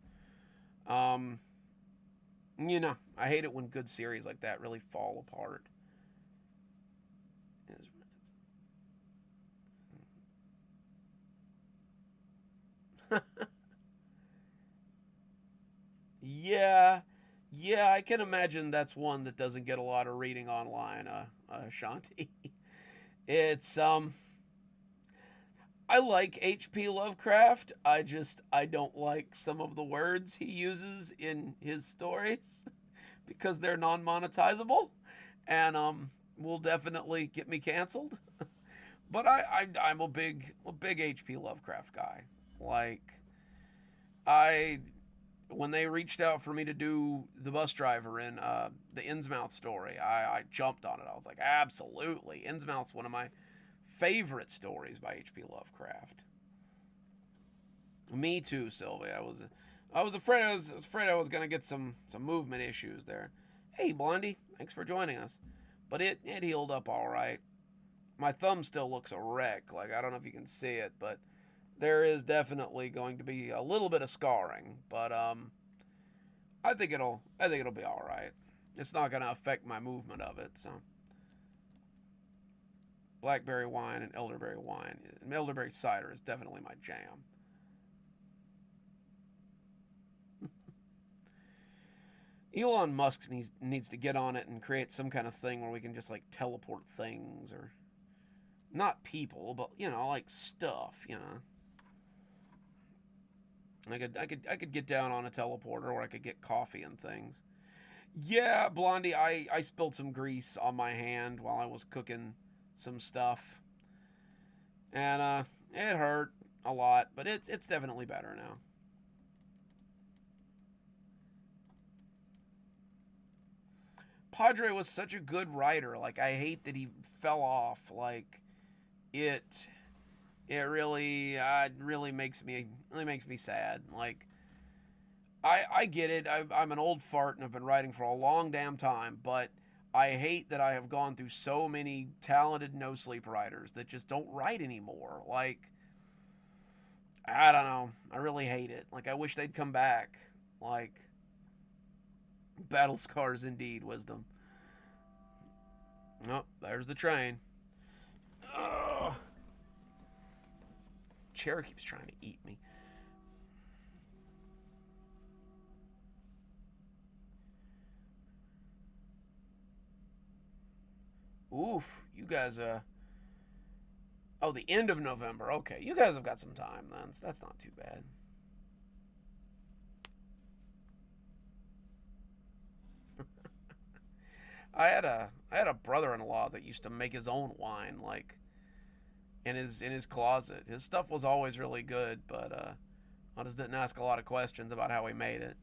I hate it when good series like that really fall apart. Yeah, I can imagine that's one that doesn't get a lot of reading online, Shanti. It's I like H.P. Lovecraft. I don't like some of the words he uses in his stories because they're non-monetizable and will definitely get me canceled. But I'm a big H.P. Lovecraft guy. Like I when they reached out for me to do the bus driver in the Innsmouth story, I jumped on it. I was like, absolutely. Innsmouth's one of my favorite stories by H.P. Lovecraft. Me too, Sylvia. I was afraid I was gonna get some movement issues there. Hey, Blondie, thanks for joining us. But it healed up all right. My thumb still looks a wreck. Like I don't know if you can see it, but there is definitely going to be a little bit of scarring. But I think it'll be all right. It's not gonna affect my movement of it. So blackberry wine and elderberry wine. And elderberry cider is definitely my jam. Elon Musk needs to get on it and create some kind of thing where we can just like teleport things, or not people, but like stuff. I could get down on a teleporter, or I could get coffee and things. Yeah, Blondie, I spilled some grease on my hand while I was cooking some stuff, and it hurt a lot, but it's definitely better now. Padre was such a good writer. Like, I hate that he fell off. Like, it really makes me sad. Like, I get it. I'm an old fart and I've been writing for a long damn time, but I hate that I have gone through so many talented no sleep writers that just don't write anymore. Like, I don't know. I really hate it. Like, I wish they'd come back. Like, battle scars indeed, wisdom. Oh, there's the train. Ugh. Chair keeps trying to eat me. Oof, you guys, oh, the end of November. Okay, you guys have got some time then. So that's not too bad. I had a brother-in-law that used to make his own wine, like in his closet. His stuff was always really good, but I just didn't ask a lot of questions about how he made it.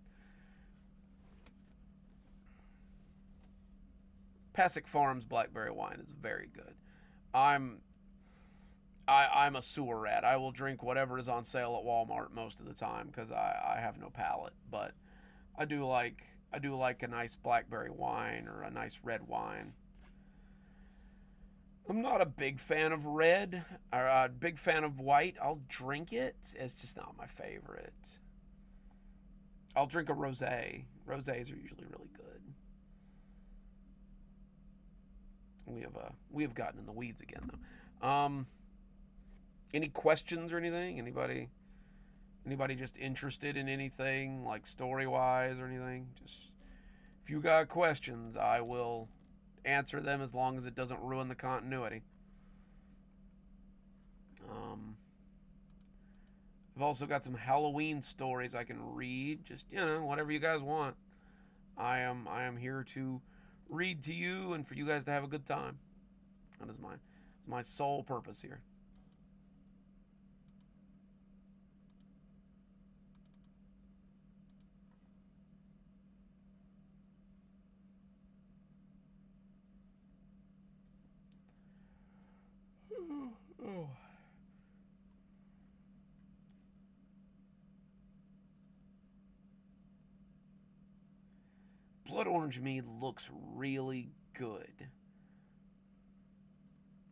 Pasek Farms blackberry wine is very good. I'm I'm a sewer rat. I will drink whatever is on sale at Walmart most of the time because I have no palate. But I do like I do like a nice blackberry wine or a nice red wine. I'm not a big fan of red or a big fan of white. I'll drink it. It's just not my favorite. I'll drink a rosé. Rosés are usually really good. We have gotten in the weeds again though. Any questions or anything? Anybody just interested in anything like story wise or anything? Just if you got questions, I will answer them as long as it doesn't ruin the continuity. Um, I've also got some Halloween stories I can read. Just whatever you guys want. I am here to read to you and for you guys to have a good time. That is my sole purpose here. Oh. Blood orange mead looks really good.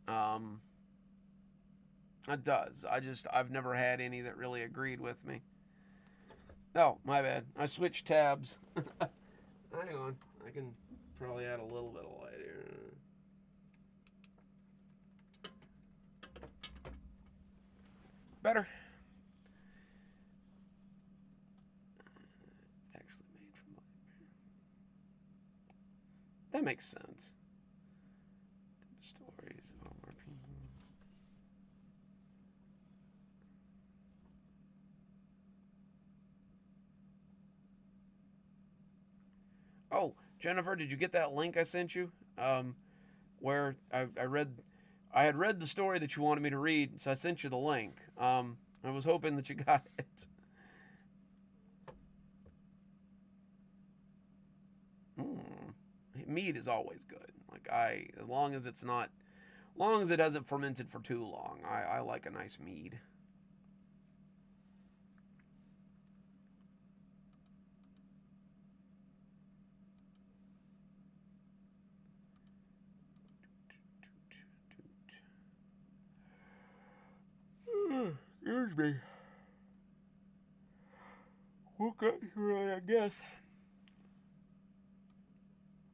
Um, it does. I've never had any that really agreed with me. Oh, my bad. I switched tabs. Hang on. I can probably add a little bit of light here. Better. It's actually made from blackberry. That makes sense. Stories of more people. Oh, Jennifer, did you get that link I sent you? Where I had read the story that you wanted me to read, so I sent you the link. I was hoping that you got it. Mm. Mead is always good. Like as long as it's not, long as it hasn't fermented for too long, I like a nice mead. Excuse me. Okay, really, I guess.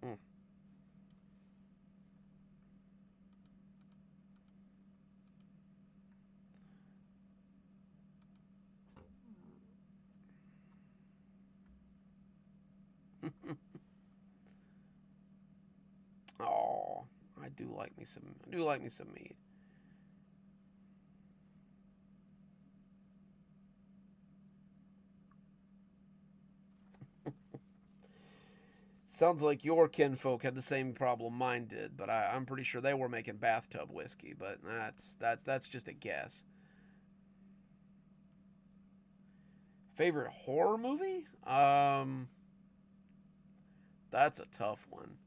Mm. I do like me some mead. Sounds like your kinfolk had the same problem mine did, but I'm pretty sure they were making bathtub whiskey. But that's just a guess. Favorite horror movie? That's a tough one.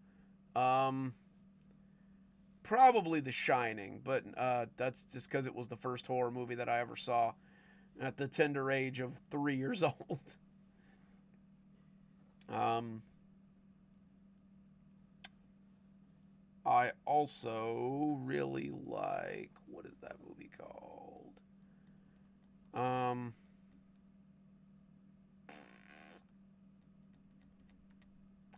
Um, Probably The Shining, but that's just because it was the first horror movie that I ever saw at the tender age of 3 years old. Um, I also really like, what is that movie called? Um,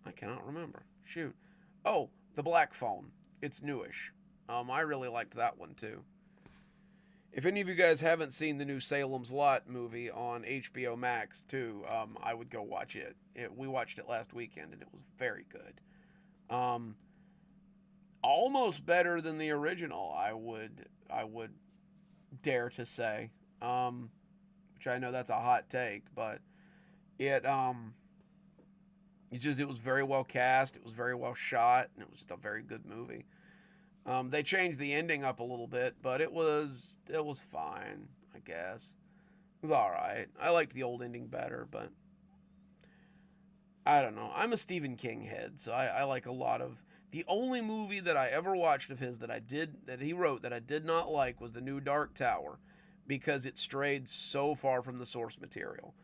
I cannot remember. Shoot. Oh, The Black Phone. It's newish. I really liked that one too. If any of you guys haven't seen the new Salem's Lot movie on HBO Max too, I would go watch it. We watched it last weekend and it was very good. Um, Almost better than the original. I would dare to say. Which I know that's a hot take, but it it was very well cast. It was very well shot, and it was just a very good movie. They changed the ending up a little bit, but it was fine, I guess. It was all right. I liked the old ending better, but I don't know. I'm a Stephen King head, so I like a lot of. The only movie that I ever watched of his that he wrote that I did not like was the new Dark Tower, because it strayed so far from the source material.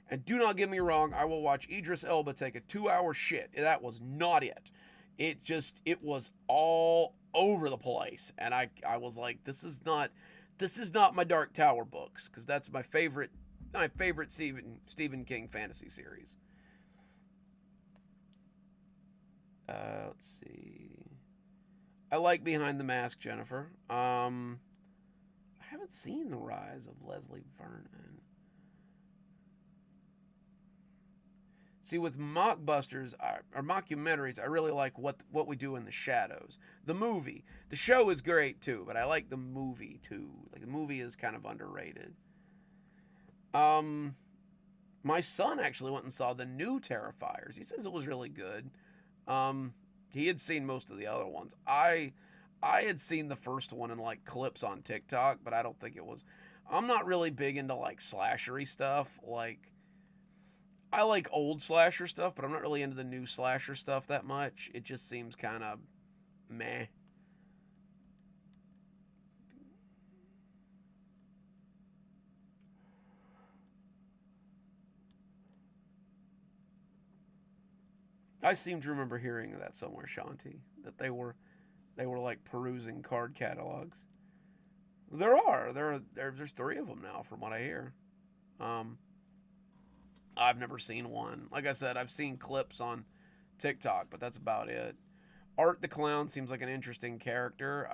And do not get me wrong, I will watch Idris Elba take a 2 hour shit. That was not it. It was all over the place. And I was like, this is not my Dark Tower books, because that's my favorite Stephen King fantasy series. Let's see. I like Behind the Mask, Jennifer. I haven't seen The Rise of Leslie Vernon. See, with mockbusters or mockumentaries, I really like what we do in the shadows. The movie, the show is great too, but I like the movie too. Like the movie is kind of underrated. Um, my son actually went and saw the new Terrifiers. He says it was really good. Um, he had seen most of the other ones. I had seen the first one in like clips on TikTok, but I don't think it was. I'm not really big into like slashery stuff. Like I like old slasher stuff, but I'm not really into the new slasher stuff that much. It just seems kind of meh. I seem to remember hearing that somewhere, Shanti, that they were like perusing card catalogs. There's three of them now, from what I hear. Um, I've never seen one. Like I said, I've seen clips on TikTok, but that's about it. Art the Clown seems like an interesting character.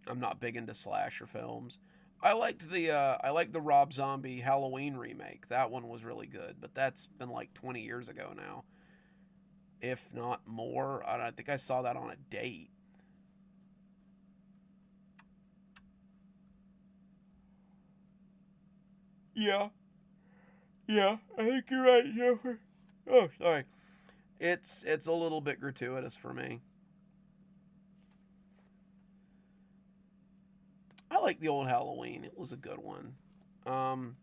I'm not big into slasher films. I liked the Rob Zombie Halloween remake. That one was really good, but that's been like 20 years ago now, if not more. I think I saw that on a date. Yeah, yeah, I think you're right, Jennifer. Oh, sorry. It's a little bit gratuitous for me. I like the old Halloween. It was a good one. Um,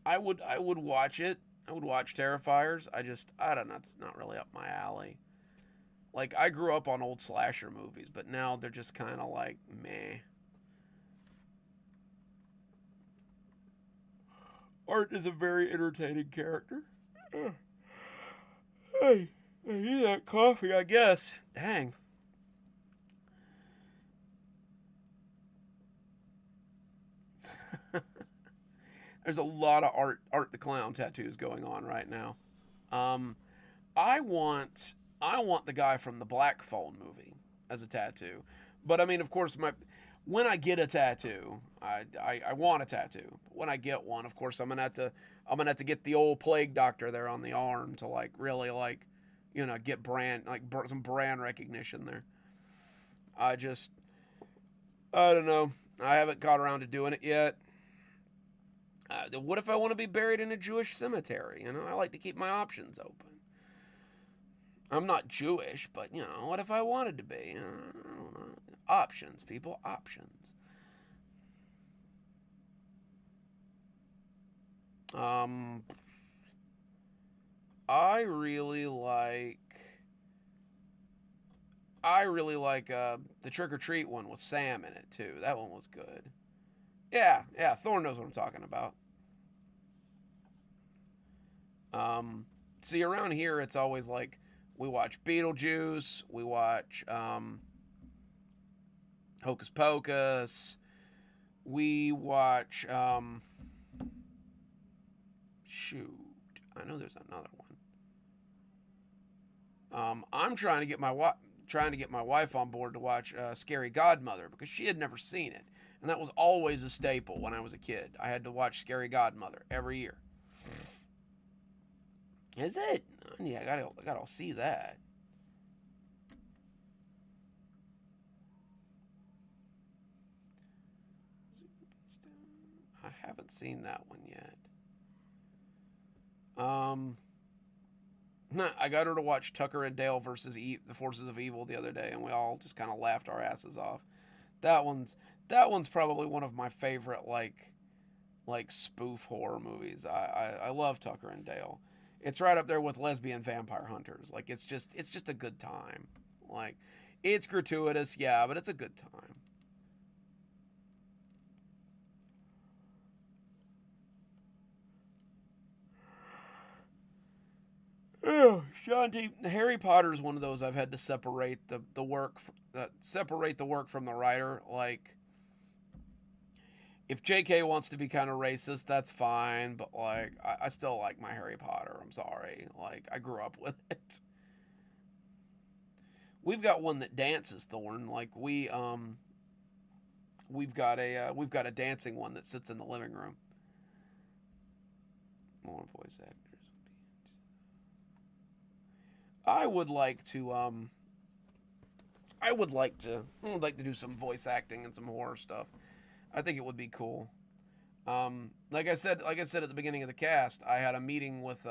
I would watch it. I would watch Terrifiers. I don't know. It's not really up my alley. Like I grew up on old slasher movies, but now they're just kind of like meh. Art is a very entertaining character. Ugh. Hey, I need that coffee, I guess. Dang. There's a lot of Art the Clown tattoos going on right now. Um, I want the guy from the Black Phone movie as a tattoo. But I mean, of course, when I get a tattoo, I want a tattoo. When I get one, of course, I'm gonna have to get the old plague doctor there on the arm to like really like, get some brand recognition there. I just I don't know. I haven't got around to doing it yet. What if I want to be buried in a Jewish cemetery? I like to keep my options open. I'm not Jewish, but what if I wanted to be? I don't know. Options, people, options. Um, I really like. I really like the Trick or Treat one with Sam in it too. That one was good. Yeah, yeah. Thorne knows what I'm talking about. Um, See, around here it's always like we watch Beetlejuice, we watch Hocus Pocus, we watch shoot, I know there's another one. I'm trying to get my wife on board to watch Scary Godmother because she had never seen it, and that was always a staple when I was a kid. I had to watch Scary Godmother every year. Is it? Yeah, I gotta see that. I haven't seen that one yet. Um, I got her to watch Tucker and Dale versus the Forces of Evil the other day, and we all just kind of laughed our asses off. That one's that one's probably one of my favorite like spoof horror movies. I love Tucker and Dale. It's right up there with Lesbian Vampire Hunters. Like it's just a good time. Like it's gratuitous, yeah, but it's a good time. Oh, Shanti, Harry Potter is one of those I've had to separate the work separate the work from the writer. Like if J.K. wants to be kind of racist, that's fine, but like I still like my Harry Potter. I'm sorry, like I grew up with it. We've got one that dances, Thorn. Like we've got a dancing one that sits in the living room. More voice actors. I would like to I would like to do some voice acting and some horror stuff. I think it would be cool. Like I said at the beginning of the cast, I had a meeting with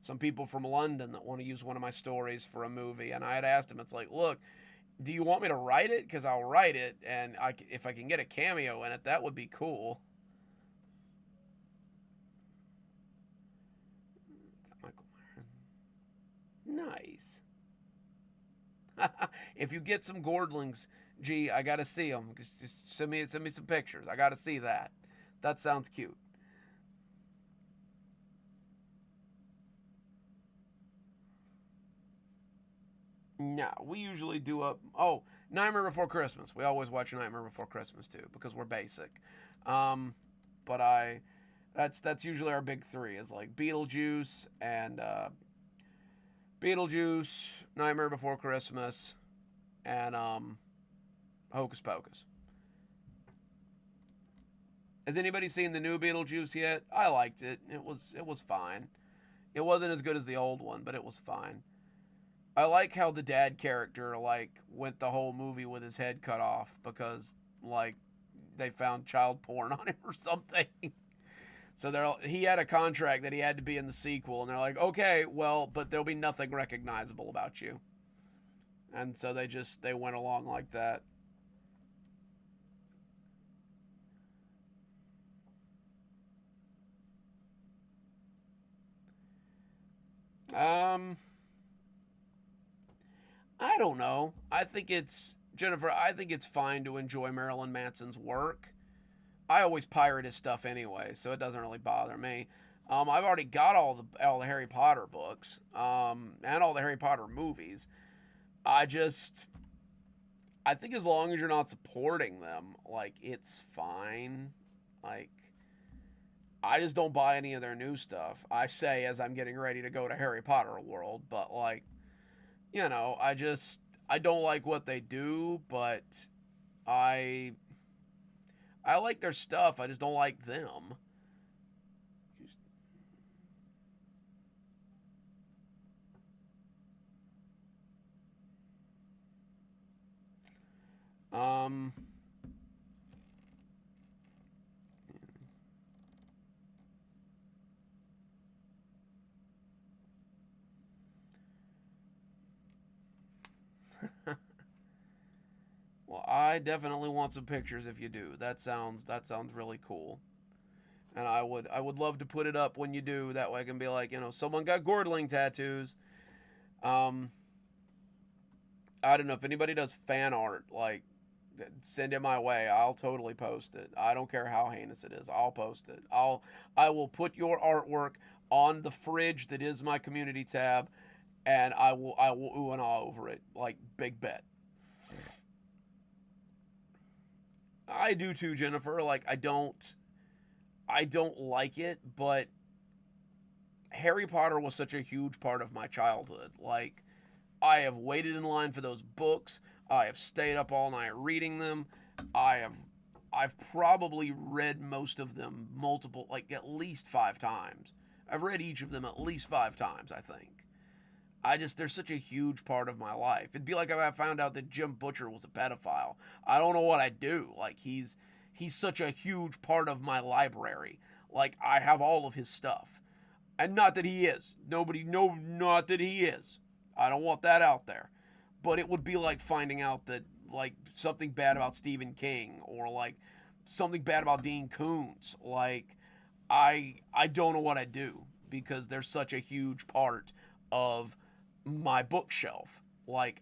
some people from London that want to use one of my stories for a movie, and I had asked them, it's like, look, do you want me to write it? Because I'll write it, and if I can get a cameo in it, that would be cool. Michael Myers. Nice. If you get some Gordlings, gee, I gotta see them. Just send me some pictures. I gotta see that. That sounds cute. No, we usually do a Nightmare Before Christmas. We always watch Nightmare Before Christmas too because we're basic. Um, but that's usually our big three is like Beetlejuice, Nightmare Before Christmas, and Hocus Pocus. Has anybody seen the new Beetlejuice yet? I liked it. It was fine. It wasn't as good as the old one, but it was fine. I like how the dad character like went the whole movie with his head cut off because like they found child porn on him or something. So he had a contract that he had to be in the sequel, and they're like, okay, well, but there'll be nothing recognizable about you, and so they went along like that. Um, I don't know. I think it's Jennifer. I think it's fine to enjoy Marilyn Manson's work. I always pirate his stuff anyway, so it doesn't really bother me. I've already got all the Harry Potter books, and all the Harry Potter movies. I just I think as long as you're not supporting them, like it's fine. Like I just don't buy any of their new stuff. I say as I'm getting ready to go to Harry Potter World, but like, I don't like what they do, but I I like their stuff. I just don't like them. Um, well, I definitely want some pictures if you do. That sounds really cool. And I would love to put it up when you do. That way I can be like, someone got Gordling tattoos. Um, I don't know if anybody does fan art, like send it my way. I'll totally post it. I don't care how heinous it is. I'll post it. I will put your artwork on the fridge that is my community tab, and I will ooh and ah over it, like big bet. I do too, Jennifer. Like I don't like it, but Harry Potter was such a huge part of my childhood. Like I have waited in line for those books. I have stayed up all night reading them. I have I've probably read most of them multiple, like at least 5 times. I've read each of them at least 5 times, I think. They're such a huge part of my life. It'd be like if I found out that Jim Butcher was a pedophile. I don't know what I'd do. Like he's such a huge part of my library. Like I have all of his stuff. And not that he is. Nobody, no, not that he is. I don't want that out there. But it would be like finding out that, like, something bad about Stephen King or, like, something bad about Dean Koontz. Like, I don't know what I do because they're such a huge part of my bookshelf. Like,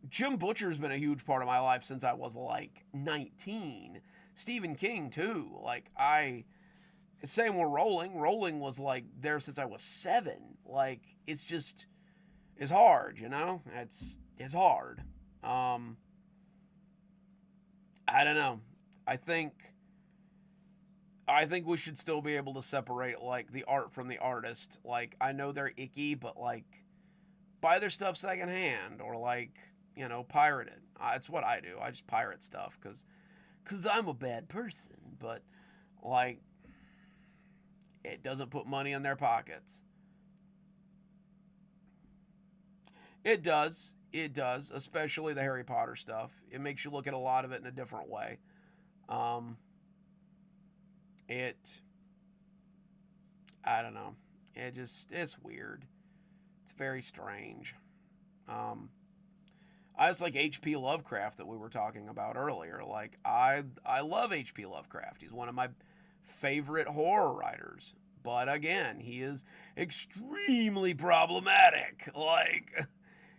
Jim Butcher's been a huge part of my life since I was, like, 19. Stephen King, too. Like, same with Rolling. Rolling was like there since I was 7. Like it's hard, It's hard. Um, I don't know. I think I think we should still be able to separate like the art from the artist. Like I know they're icky, but like buy their stuff secondhand or like pirate it. That's what I do. I just pirate stuff because I'm a bad person. But like it doesn't put money in their pockets. It does. It does, especially the Harry Potter stuff. It makes you look at a lot of it in a different way. Um, it, I don't know. It's weird. It's very strange. Um, I just like H.P. Lovecraft that we were talking about earlier. Like I love H.P. Lovecraft. He's one of my favorite horror writers. But again, he is extremely problematic. Like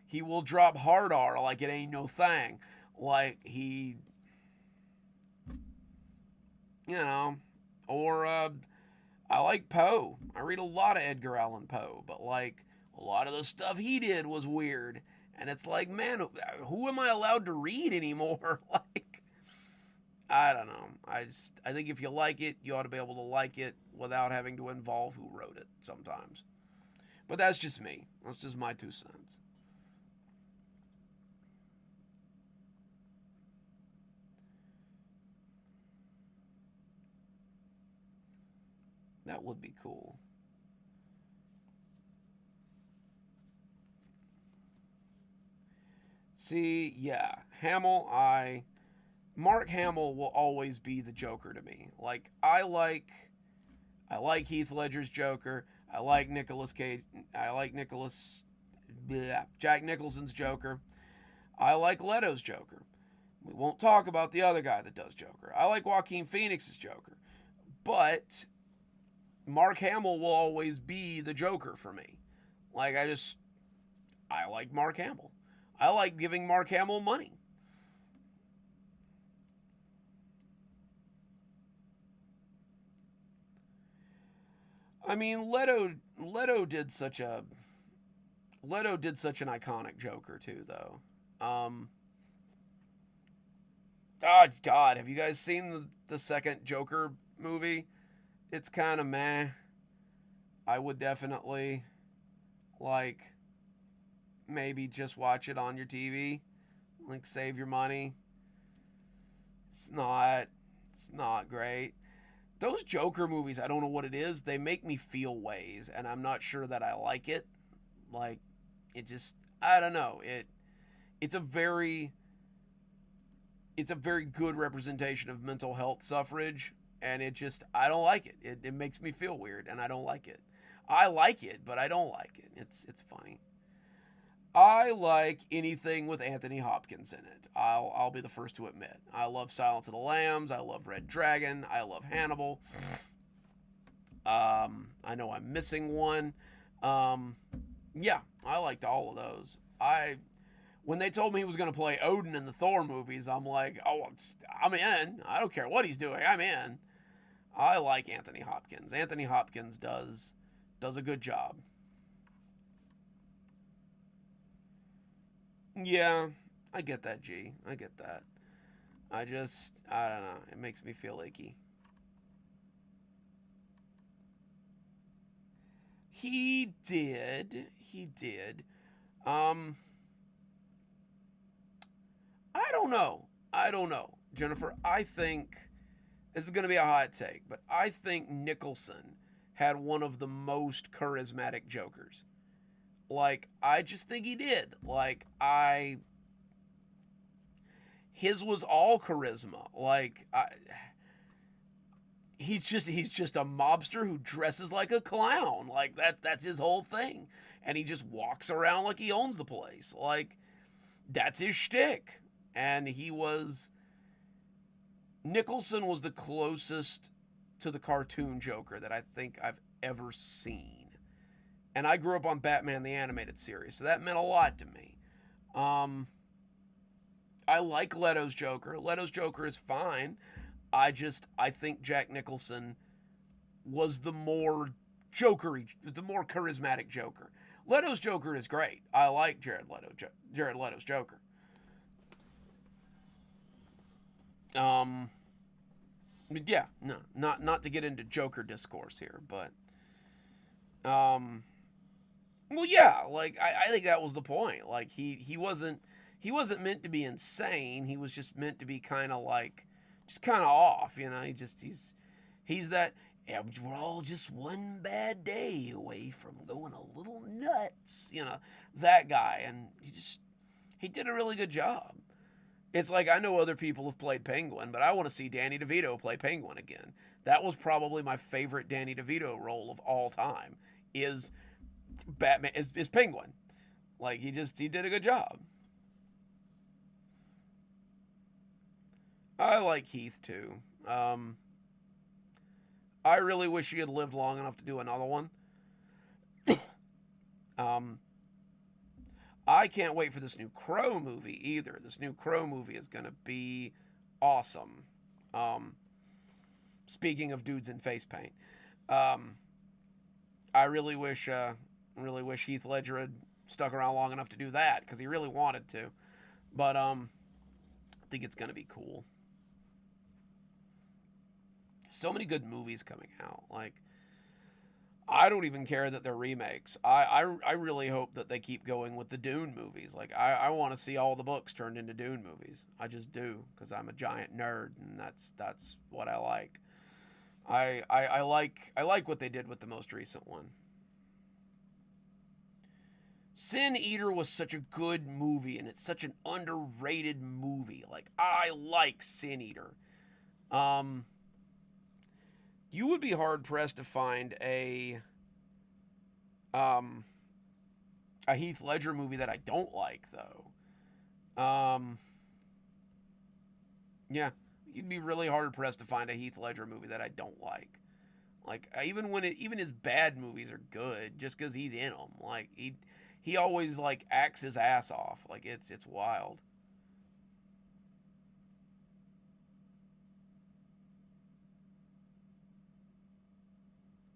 he will drop hard R like it ain't no thing. Like you know, or I like Poe. I read a lot of Edgar Allan Poe, but like a lot of the stuff he did was weird. And it's like, man, who am I allowed to read anymore? Like, I don't know. I think if you like it, you ought to be able to like it without having to involve who wrote it sometimes. But that's just me. That's just my 2 cents. That would be cool. See, yeah, Mark Hamill will always be the Joker to me. Like I like Heath Ledger's Joker. I like Nicholas Cage. I like Jack Nicholson's Joker. I like Leto's Joker. We won't talk about the other guy that does Joker. I like Joaquin Phoenix's Joker. But Mark Hamill will always be the Joker for me. Like I like Mark Hamill. I like giving Mark Hamill money. I mean, Leto did such an iconic Joker too, though. Um, oh God, have you guys seen the second Joker movie? It's kind of meh. I would definitely like maybe just watch it on your TV. Like save your money. It's not. It's not great. Those Joker movies, I don't know what it is. They make me feel ways, and I'm not sure that I like it. Like, it just, I don't know. It's a very, it's a very good representation of mental health suffrage, and it just, I don't like it. It makes me feel weird, and I don't like it. I like it, but I don't like it. It's funny. I like anything with Anthony Hopkins in it. I'll be the first to admit. I love Silence of the Lambs. I love Red Dragon. I love Hannibal. I know I'm missing one. Um, yeah, I liked all of those. I When they told me he was going to play Odin in the Thor movies, I'm like, oh, I'm in. I don't care what he's doing. I'm in. I like Anthony Hopkins. Anthony Hopkins does a good job. Yeah, I get that, G. I get that. I don't know. It makes me feel icky. He did. He did. Um, I don't know. I don't know. Jennifer, I think this is going to be a hot take, but I think Nicholson had one of the most charismatic Jokers. Like, I just think he did. His was all charisma. He's just a mobster who dresses like a clown. Like that's his whole thing. And he just walks around like he owns the place. Like that's his shtick. And Nicholson was the closest to the cartoon Joker that I think I've ever seen. And I grew up on Batman the Animated Series, so that meant a lot to me. Um, I like Leto's Joker. Leto's Joker is fine. I think Jack Nicholson was the more jokery, the more charismatic Joker. Leto's Joker is great. I like Jared Leto's Joker. Um, yeah, no, not to get into Joker discourse here, but um, well, yeah, like I think that was the point. Like he wasn't meant to be insane. He was just meant to be kind of like just kind of off. He's that. Yeah, we're all just one bad day away from going a little nuts. That guy, and he did a really good job. It's like I know other people have played Penguin, but I want to see Danny DeVito play Penguin again. That was probably my favorite Danny DeVito role of all time. Is Batman is Penguin. Like he did a good job. I like Heath too. I really wish he had lived long enough to do another one. Um, I can't wait for this new Crow movie either. This new Crow movie is gonna be awesome. Um, Speaking of dudes in face paint, um, I really wish Heath Ledger had stuck around long enough to do that because he really wanted to. But I think it's gonna be cool. So many good movies coming out. Like I don't even care that they're remakes. I really hope that they keep going with the Dune movies. Like I want to see all the books turned into Dune movies. I just do because I'm a giant nerd and that's what I like. I like what they did with the most recent one. Sin Eater was such a good movie and it's such an underrated movie. Like I like Sin Eater. Um, you would be hard pressed to find um a Heath Ledger movie that I don't like though. Um, yeah, you'd be really hard pressed to find a Heath Ledger movie that I don't like. Like even his bad movies are good just because he's in them. Like he always like acts his ass off. Like it's wild.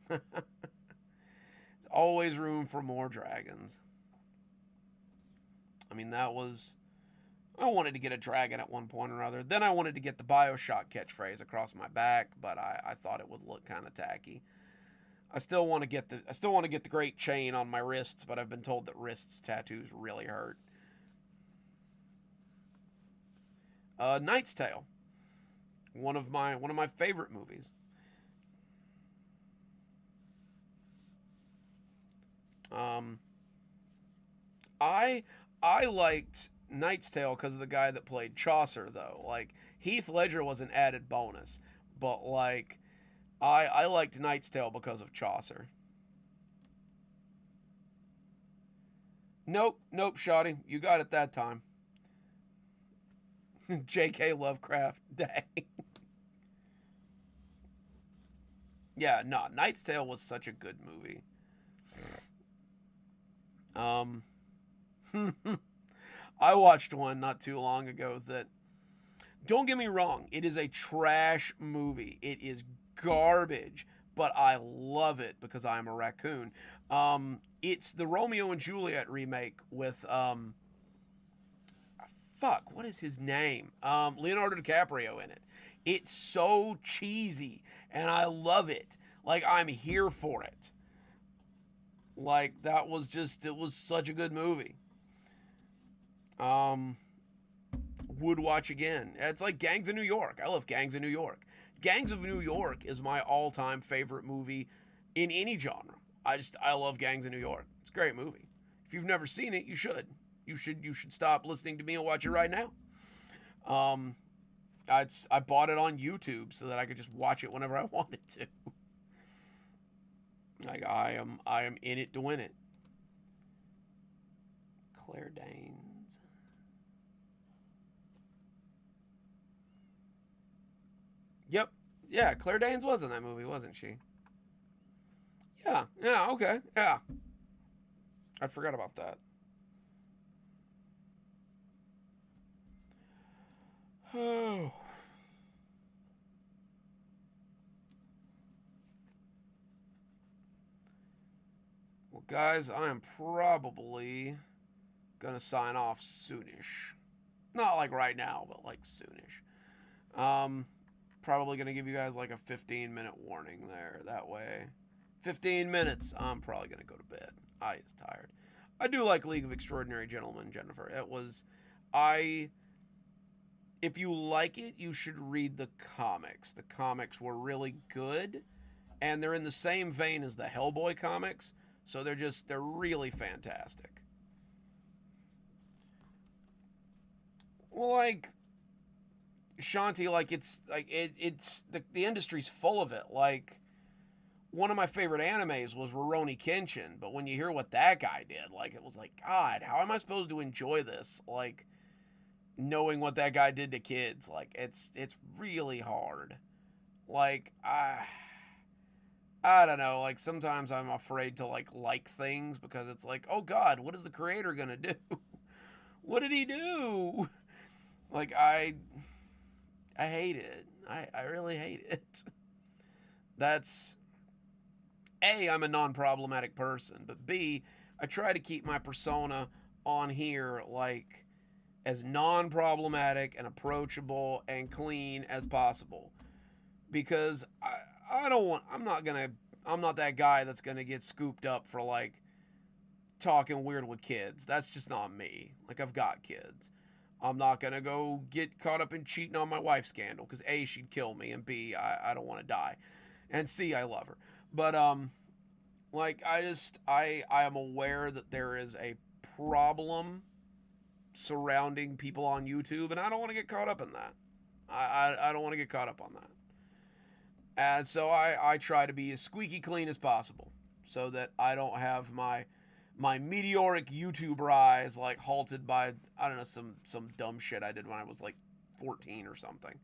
There's always room for more dragons. I mean I wanted to get a dragon at one point or other. Then I wanted to get the Bioshock catchphrase across my back, but I thought it would look kind of tacky. I still want to get the great chain on my wrists, but I've been told that wrists tattoos really hurt. Knight's Tale. One of my favorite movies. Um, I I liked Knight's Tale because of the guy that played Chaucer, though. Like Heath Ledger was an added bonus, but like I liked Knight's Tale because of Chaucer. Nope, nope, Shoddy, you got it that time. J.K. Lovecraft, dang. Yeah, no, Knight's Tale was such a good movie. Um, I watched one not too long ago that, don't get me wrong, it is a trash movie. It is garbage, but I love it because I'm a raccoon. It's the Romeo and Juliet remake with fuck, what is his name? Leonardo DiCaprio in it. It's so cheesy, and I love it. Like I'm here for it. Like that was just, it was such a good movie. Um, would watch again. It's like Gangs of New York. I love Gangs of New York. Gangs of New York is my all-time favorite movie in any genre. I love Gangs of New York. It's a great movie. If you've never seen it, you should. You should stop listening to me and watch it right now. Um, I bought it on YouTube so that I could just watch it whenever I wanted to. Like I am in it to win it. Claire Danes. Yep. Yeah, Claire Danes was in that movie, wasn't she? Yeah. Yeah, okay. Yeah. I forgot about that. Oh. Well, guys, I am probably gonna sign off soonish. Not like right now, but like soonish. Probably gonna give you guys like a 15-minute warning there. That way, 15 minutes. I'm probably gonna go to bed. I is tired. I do like League of Extraordinary Gentlemen, Jennifer. It was, I. If you like it, you should read the comics. The comics were really good, and they're in the same vein as the Hellboy comics, so they're really fantastic. Well, like Shanti, like it's the industry's full of it. Like one of my favorite animes was Rurouni Kenshin, but when you hear what that guy did, like it was like, God, how am I supposed to enjoy this? Like knowing what that guy did to kids, like it's really hard. Like I don't know, like sometimes I'm afraid to like things because it's like, oh God, what is the creator gonna do? What did he do? Like I hate it. I really hate it. That's A, I'm a non problematic person, but B, I try to keep my persona on here like as non problematic and approachable and clean as possible. Because I don't want, I'm not that guy that's gonna get scooped up for like talking weird with kids. That's just not me. Like, I've got kids. I'm not gonna go get caught up in cheating on my wife scandal because A, she'd kill me, and B, I don't want to die, and C, I love her. But like I am aware that there is a problem surrounding people on YouTube, and I don't want to get caught up in that. I don't want to get caught up on that. And so I try to be as squeaky clean as possible so that I don't have my meteoric YouTube rise like halted by, I don't know, some dumb shit I did when I was like 14 or something.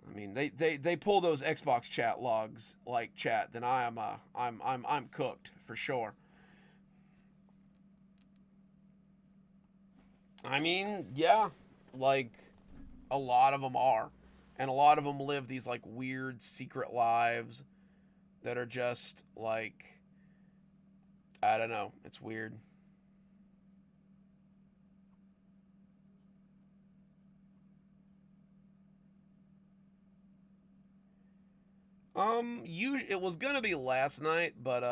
I mean, they pull those Xbox chat logs like chat, then I'm cooked for sure. I mean, yeah, like a lot of them are, and a lot of them live these like weird secret lives that are just like, I don't know, it's weird. It was gonna be last night, but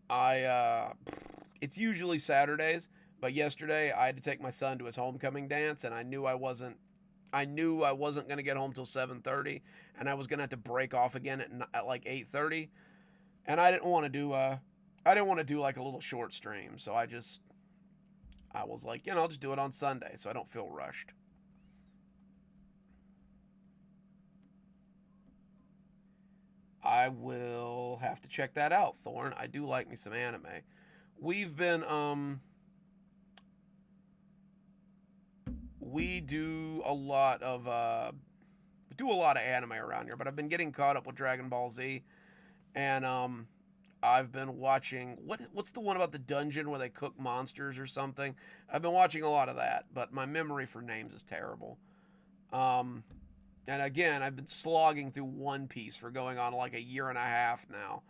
I it's usually Saturdays, But yesterday I had to take my son to his homecoming dance, and I knew I wasn't going to get home till 7:30, and I was going to have to break off again at like 8:30, and I didn't want to do like a little short stream, so I was like, I'll just do it on Sunday so I don't feel rushed. I will have to check that out, Thorn. I do like me some anime. We've been we do a lot of anime around here, but I've been getting caught up with Dragon Ball Z, and I've been watching what's the one about the dungeon where they cook monsters or something. I've been watching a lot of that, but my memory for names is terrible. Um, and again, I've been slogging through One Piece for going on like a year and a half now.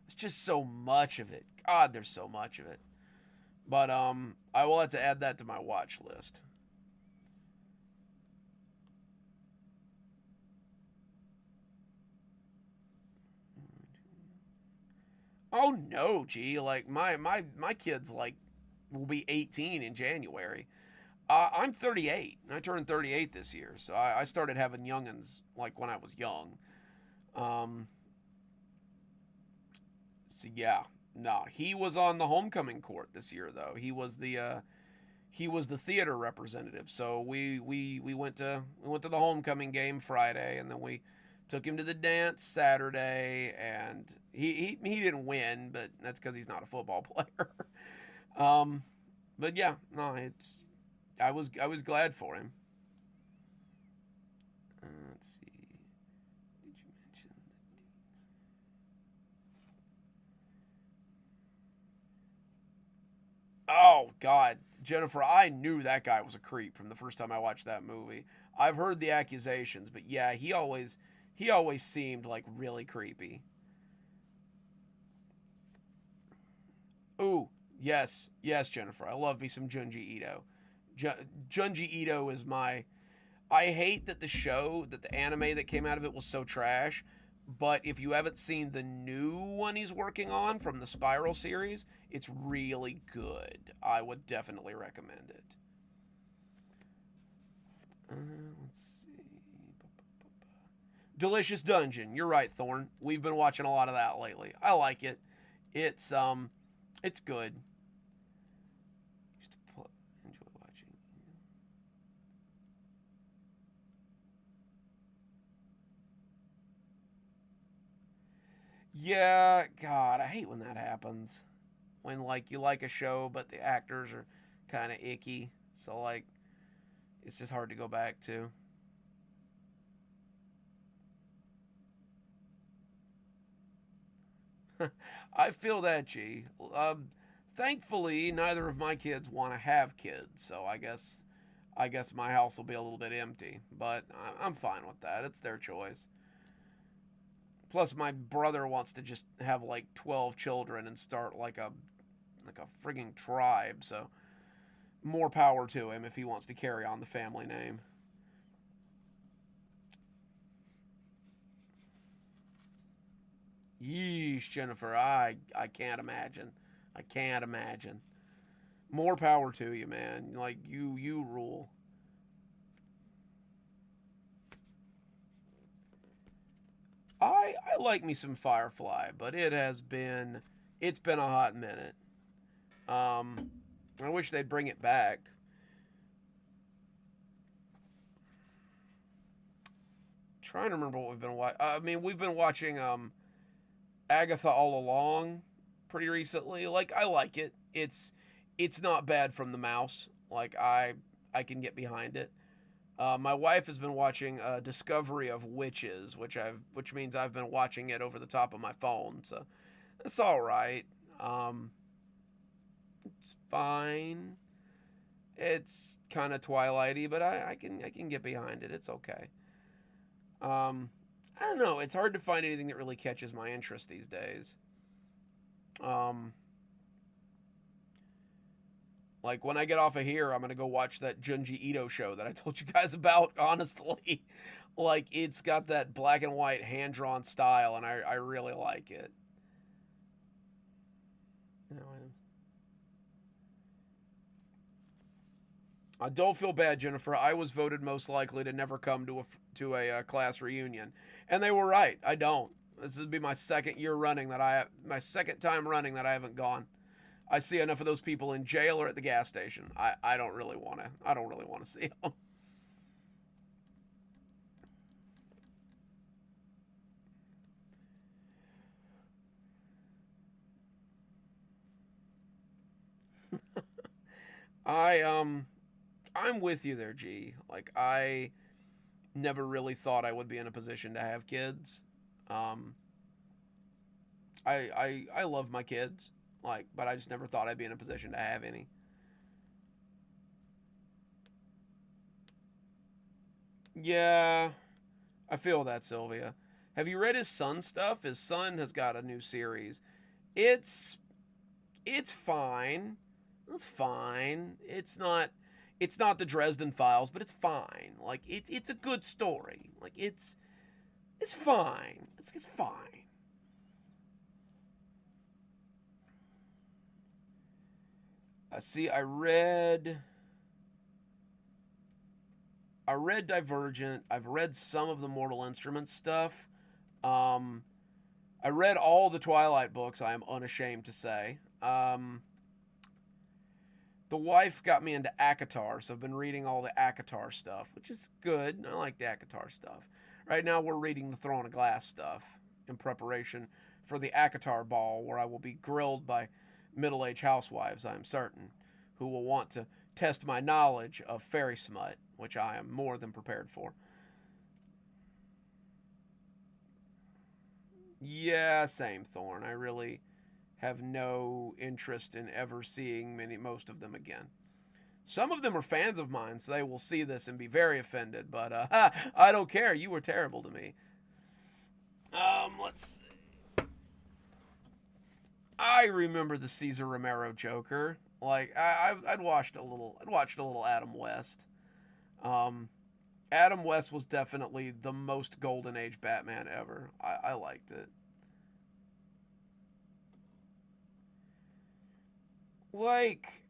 It's just so much of it. God, there's so much of it. But I will have to add that to my watch list. Oh no, gee, like my kids like will be 18 in January. I'm 38. I turned 38 this year, so I started having youngins like when I was young. Um, so yeah, no, he was on the homecoming court this year though. He was the theater representative. So we went to the homecoming game Friday, and then we took him to the dance Saturday, and he didn't win, but that's because he's not a football player. um, but yeah, no, it's I was glad for him. Let's see. Did you mention? Oh God, Jennifer, I knew that guy was a creep from the first time I watched that movie. I've heard the accusations, but yeah, he always seemed like really creepy. Ooh, yes, yes, Jennifer. I love me some Junji Ito. Junji Ito is my. I hate that the anime that came out of it was so trash. But if you haven't seen the new one he's working on from the Spiral series, it's really good. I would definitely recommend it. Let's see. Delicious Dungeon. You're right, Thorn. We've been watching a lot of that lately. I like it. It's it's good. Used to enjoy watching. Yeah, God, I hate when that happens. When like you like a show, but the actors are kind of icky. So like, it's just hard to go back to. I feel that, G. Thankfully, neither of my kids want to have kids, so I guess my house will be a little bit empty. But I'm fine with that. It's their choice. Plus, my brother wants to just have like 12 children and start like a frigging tribe. So more power to him if he wants to carry on the family name. Yeesh, Jennifer. I can't imagine. I can't imagine. More power to you, man. Like you rule. I like me some Firefly, but it's been a hot minute. Um, I wish they'd bring it back. Trying to remember what we've been watching. I mean, we've been watching Agatha All Along pretty recently. Like I like it. It's not bad from the mouse. Like I can get behind it. My wife has been watching Discovery of Witches, which means I've been watching it over the top of my phone. So it's all right. Um, it's fine. It's kind of twilighty, but I can get behind it. It's okay. Um, I don't know. It's hard to find anything that really catches my interest these days. Um, like when I get off of here, I'm gonna go watch that Junji Ito show that I told you guys about. Honestly, like it's got that black and white hand drawn style, and I really like it. You know, I don't feel bad, Jennifer. I was voted most likely to never come to a class reunion, and they were right. I don't. This would be my second year running that my second time running that I haven't gone. I see enough of those people in jail or at the gas station. I don't really want to. I don't really want to see them. I I'm with you there, G. Like I never really thought I would be in a position to have kids. Um, I love my kids, like, but I just never thought I'd be in a position to have any. Yeah, I feel that, Sylvia. Have you read his son stuff? His son has got a new series. It's it's fine. It's fine. It's not the Dresden Files, but it's fine. Like it's a good story. Like it's fine. It's fine. I see. I read Divergent. I've read some of the Mortal Instruments stuff. Um, I read all the Twilight books. I am unashamed to say. The wife got me into ACOTAR, so I've been reading all the ACOTAR stuff, which is good. I like the ACOTAR stuff. Right now, we're reading the Throne of Glass stuff in preparation for the ACOTAR ball, where I will be grilled by middle-aged housewives, I am certain, who will want to test my knowledge of fairy smut, which I am more than prepared for. Yeah, same, Thorn. I really have no interest in ever seeing most of them again. Some of them are fans of mine, so they will see this and be very offended. But I don't care. You were terrible to me. Let's. I remember the Cesar Romero Joker. Like I'd watched a little. I'd watched a little Adam West. Um, Adam West was definitely the most golden age Batman ever. I liked it. Like,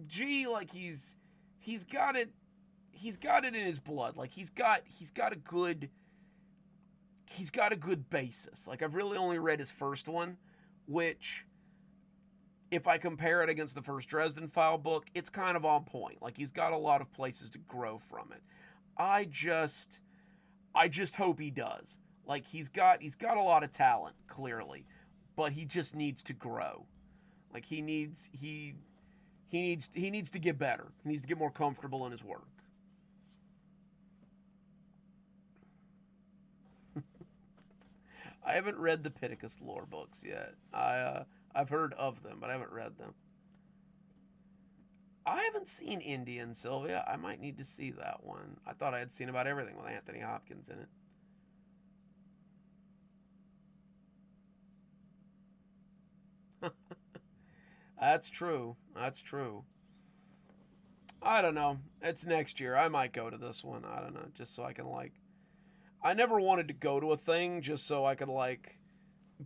gee, like he's got it. He's got it in his blood. Like he's got a good basis. Like I've really only read his first one, which if I compare it against the first Dresden File book, it's kind of on point. Like he's got a lot of places to grow from it. I just I just hope he does. Like he's got a lot of talent clearly, but he just needs to grow. Like he needs to get better. He needs to get more comfortable in his work. I haven't read the Pittacus lore books yet. I've heard of them, but I haven't read them. I haven't seen Indian Sylvia. I might need to see that one. I thought I had seen about everything with Anthony Hopkins in it. That's true. That's true. I don't know. It's next year. I might go to this one. I don't know. Just so I can like. I never wanted to go to a thing just so I could like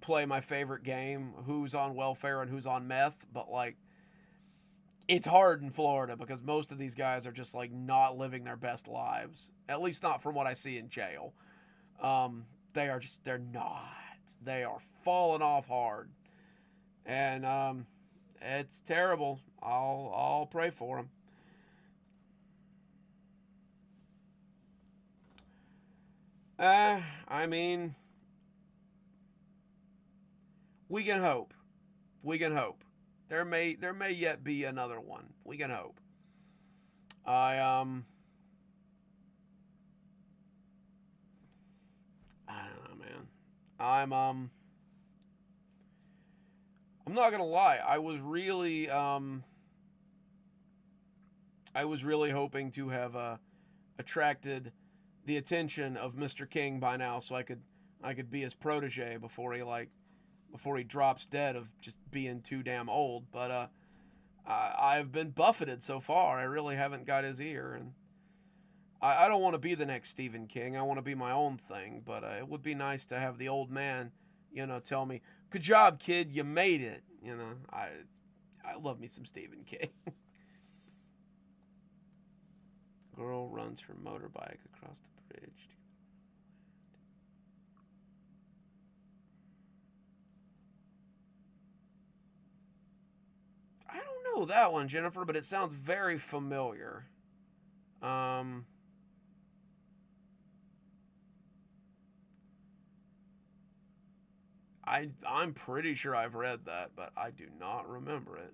play my favorite game, who's on welfare and who's on meth. But like, it's hard in Florida because most of these guys are just like not living their best lives. At least not from what I see in jail. They're not. They are falling off hard, and it's terrible. I'll pray for them. I mean, we can hope. We can hope. There may yet be another one. We can hope. I I don't know, man. I'm I'm not gonna lie. I was really hoping to have attracted the attention of Mr. King by now, so I could be his protege before he drops dead of just being too damn old. But I've been buffeted so far. I really haven't got his ear, and I don't want to be the next Stephen King. I want to be my own thing. But it would be nice to have the old man, tell me, "Good job, kid. You made it." I love me some Stephen King. Girl runs her motorbike across the bridge. I don't know that one, Jennifer, but it sounds very familiar. Um, I'm pretty sure I've read that, but I do not remember it.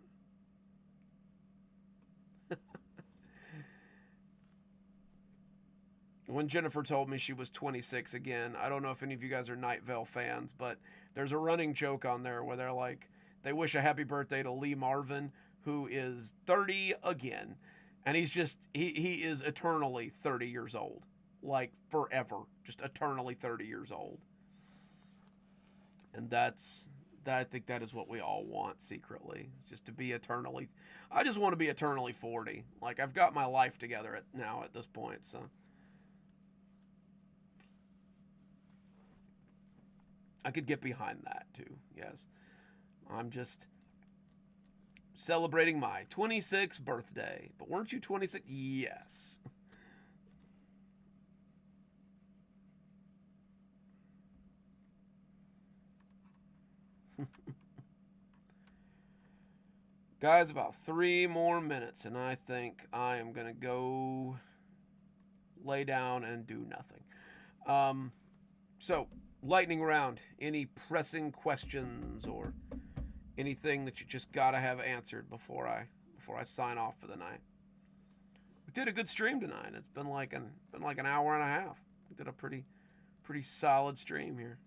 When Jennifer told me she was 26 again, I don't know if any of you guys are Night Vale fans, but there's a running joke on there where they're like, they wish a happy birthday to Lee Marvin, who is 30 again. And he is eternally 30 years old. Like forever. Just eternally 30 years old. And I think that is what we all want secretly. Just to be eternally. I just want to be eternally 40. Like I've got my life together now at this point, so. I could get behind that too. Yes. I'm just celebrating my 26th birthday. But weren't you 26? Yes. Guys, about 3 more minutes, and I think I am going to go lay down and do nothing. So, lightning round. Any pressing questions or anything that you just gotta have answered before I sign off for the night? We did a good stream tonight. It's been like an hour and a half. We did a pretty solid stream here.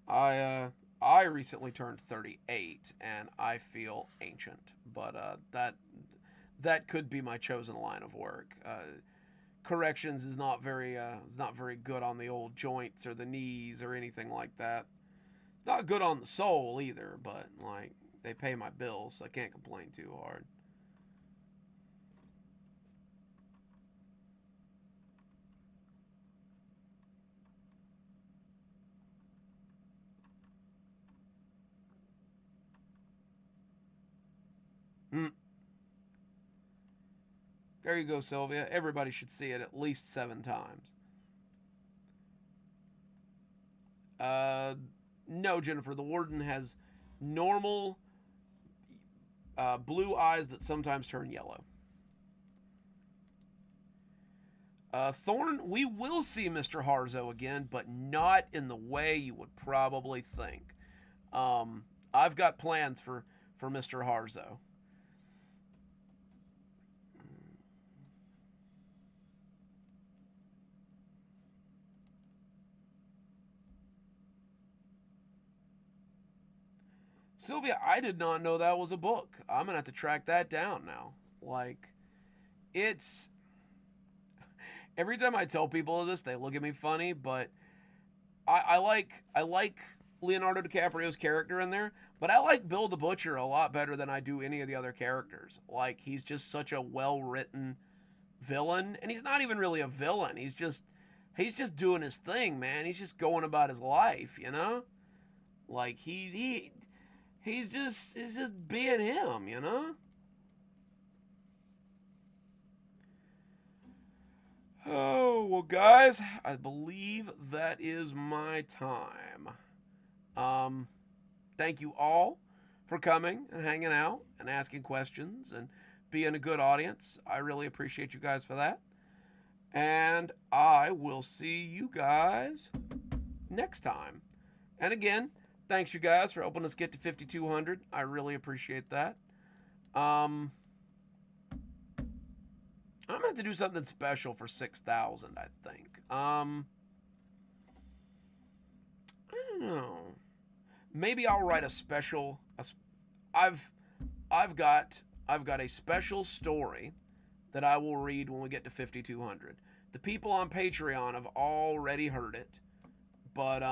I recently turned 38 and I feel ancient, but that could be my chosen line of work. Corrections is not very good on the old joints or the knees or anything like that. It's not good on the soul either, but like they pay my bills, so I can't complain too hard. Hmm. There you go, Sylvia. Everybody should see it at least 7 times. Uh, no, Jennifer. The warden has normal blue eyes that sometimes turn yellow. Thorn, we will see Mr. Harzo again, but not in the way you would probably think. I've got plans for Mr. Harzo. Sylvia, I did not know that was a book. I'm gonna have to track that down now. Like, it's every time I tell people this, they look at me funny, but I like Leonardo DiCaprio's character in there, but I like Bill the Butcher a lot better than I do any of the other characters. Like he's just such a well written villain, and he's not even really a villain. He's just doing his thing, man. He's just going about his life, you know. Like he's just being him, you know. Oh well, guys, I believe that is my time. Um, Thank you all for coming and hanging out and asking questions and being a good audience. I really appreciate you guys for that. And I will see you guys next time. And again, thanks you guys for helping us get to 5,200. I really appreciate that. I'm gonna have to do something special for 6,000. I think. I don't know. Maybe I'll write a special. I've I've got a special story that I will read when we get to 5,200. The people on Patreon have already heard it, but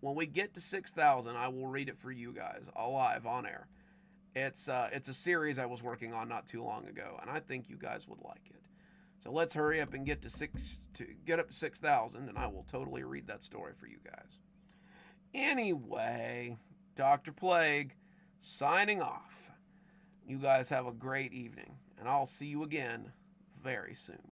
when we get to 6,000, I will read it for you guys alive on air. It's a series I was working on not too long ago, and I think you guys would like it. So let's hurry up and get up to 6,000, and I will totally read that story for you guys. Anyway, Dr. Plague, signing off. You guys have a great evening, and I'll see you again very soon.